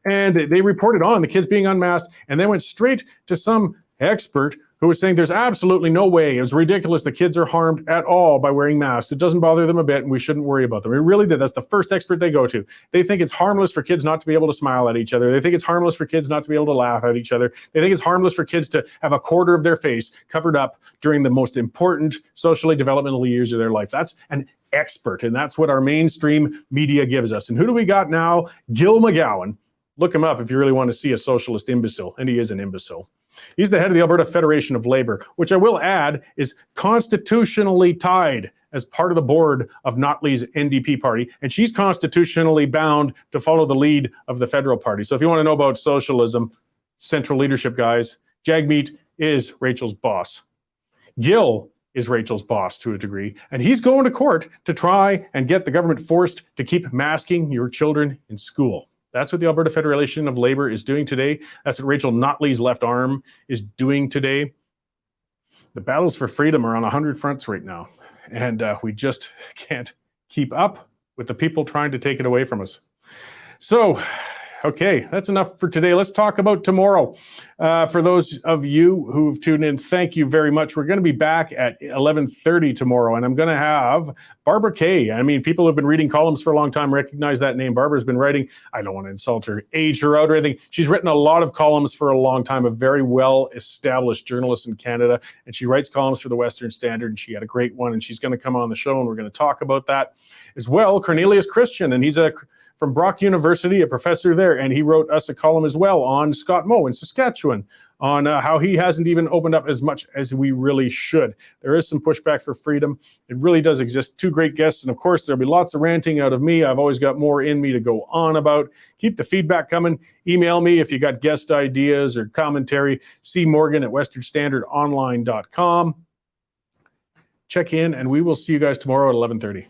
And they reported on the kids being unmasked, and then went straight to some expert who was saying there's absolutely no way. It was ridiculous. The kids are harmed at all by wearing masks. It doesn't bother them a bit, and we shouldn't worry about them. It really did. That's the first expert they go to. They think it's harmless for kids not to be able to smile at each other. They think it's harmless for kids not to be able to laugh at each other. They think it's harmless for kids to have a quarter of their face covered up during the most important socially developmental years of their life. That's an expert, and that's what our mainstream media gives us. And who do we got now? Gil McGowan. Look him up if you really want to see a socialist imbecile, and he is an imbecile. He's the head of the Alberta Federation of Labor, which I will add is constitutionally tied as part of the board of Notley's NDP party, and she's constitutionally bound to follow the lead of the federal party. So if you want to know about socialism, central leadership, guys, Jagmeet is Rachel's boss. Gil is Rachel's boss to a degree, and he's going to court to try and get the government forced to keep masking your children in school. That's what the Alberta Federation of Labor is doing today. That's what Rachel Notley's left arm is doing today. The battles for freedom are on 100 fronts right now, and we just can't keep up with the people trying to take it away from us. So, okay, that's enough for today. Let's talk about tomorrow. For those of you who've tuned in, thank you very much. We're going to be back at 11:30 tomorrow, and I'm going to have Barbara Kay. I mean, people who've been reading columns for a long time recognize that name. Barbara's been writing, I don't want to insult her, age her out or anything. She's written a lot of columns for a long time, a very well-established journalist in Canada, and she writes columns for the Western Standard, and she had a great one, and she's going to come on the show, and we're going to talk about that as well. Cornelius Christian, and he's from Brock University, a professor there, and he wrote us a column as well on Scott Moe in Saskatchewan, on how he hasn't even opened up as much as we really should. There is some pushback for freedom. It really does exist. Two great guests, and of course, there'll be lots of ranting out of me. I've always got more in me to go on about. Keep the feedback coming. Email me if you got guest ideas or commentary. cmorgan@westernstandardonline.com. Check in, and we will see you guys tomorrow at 11:30.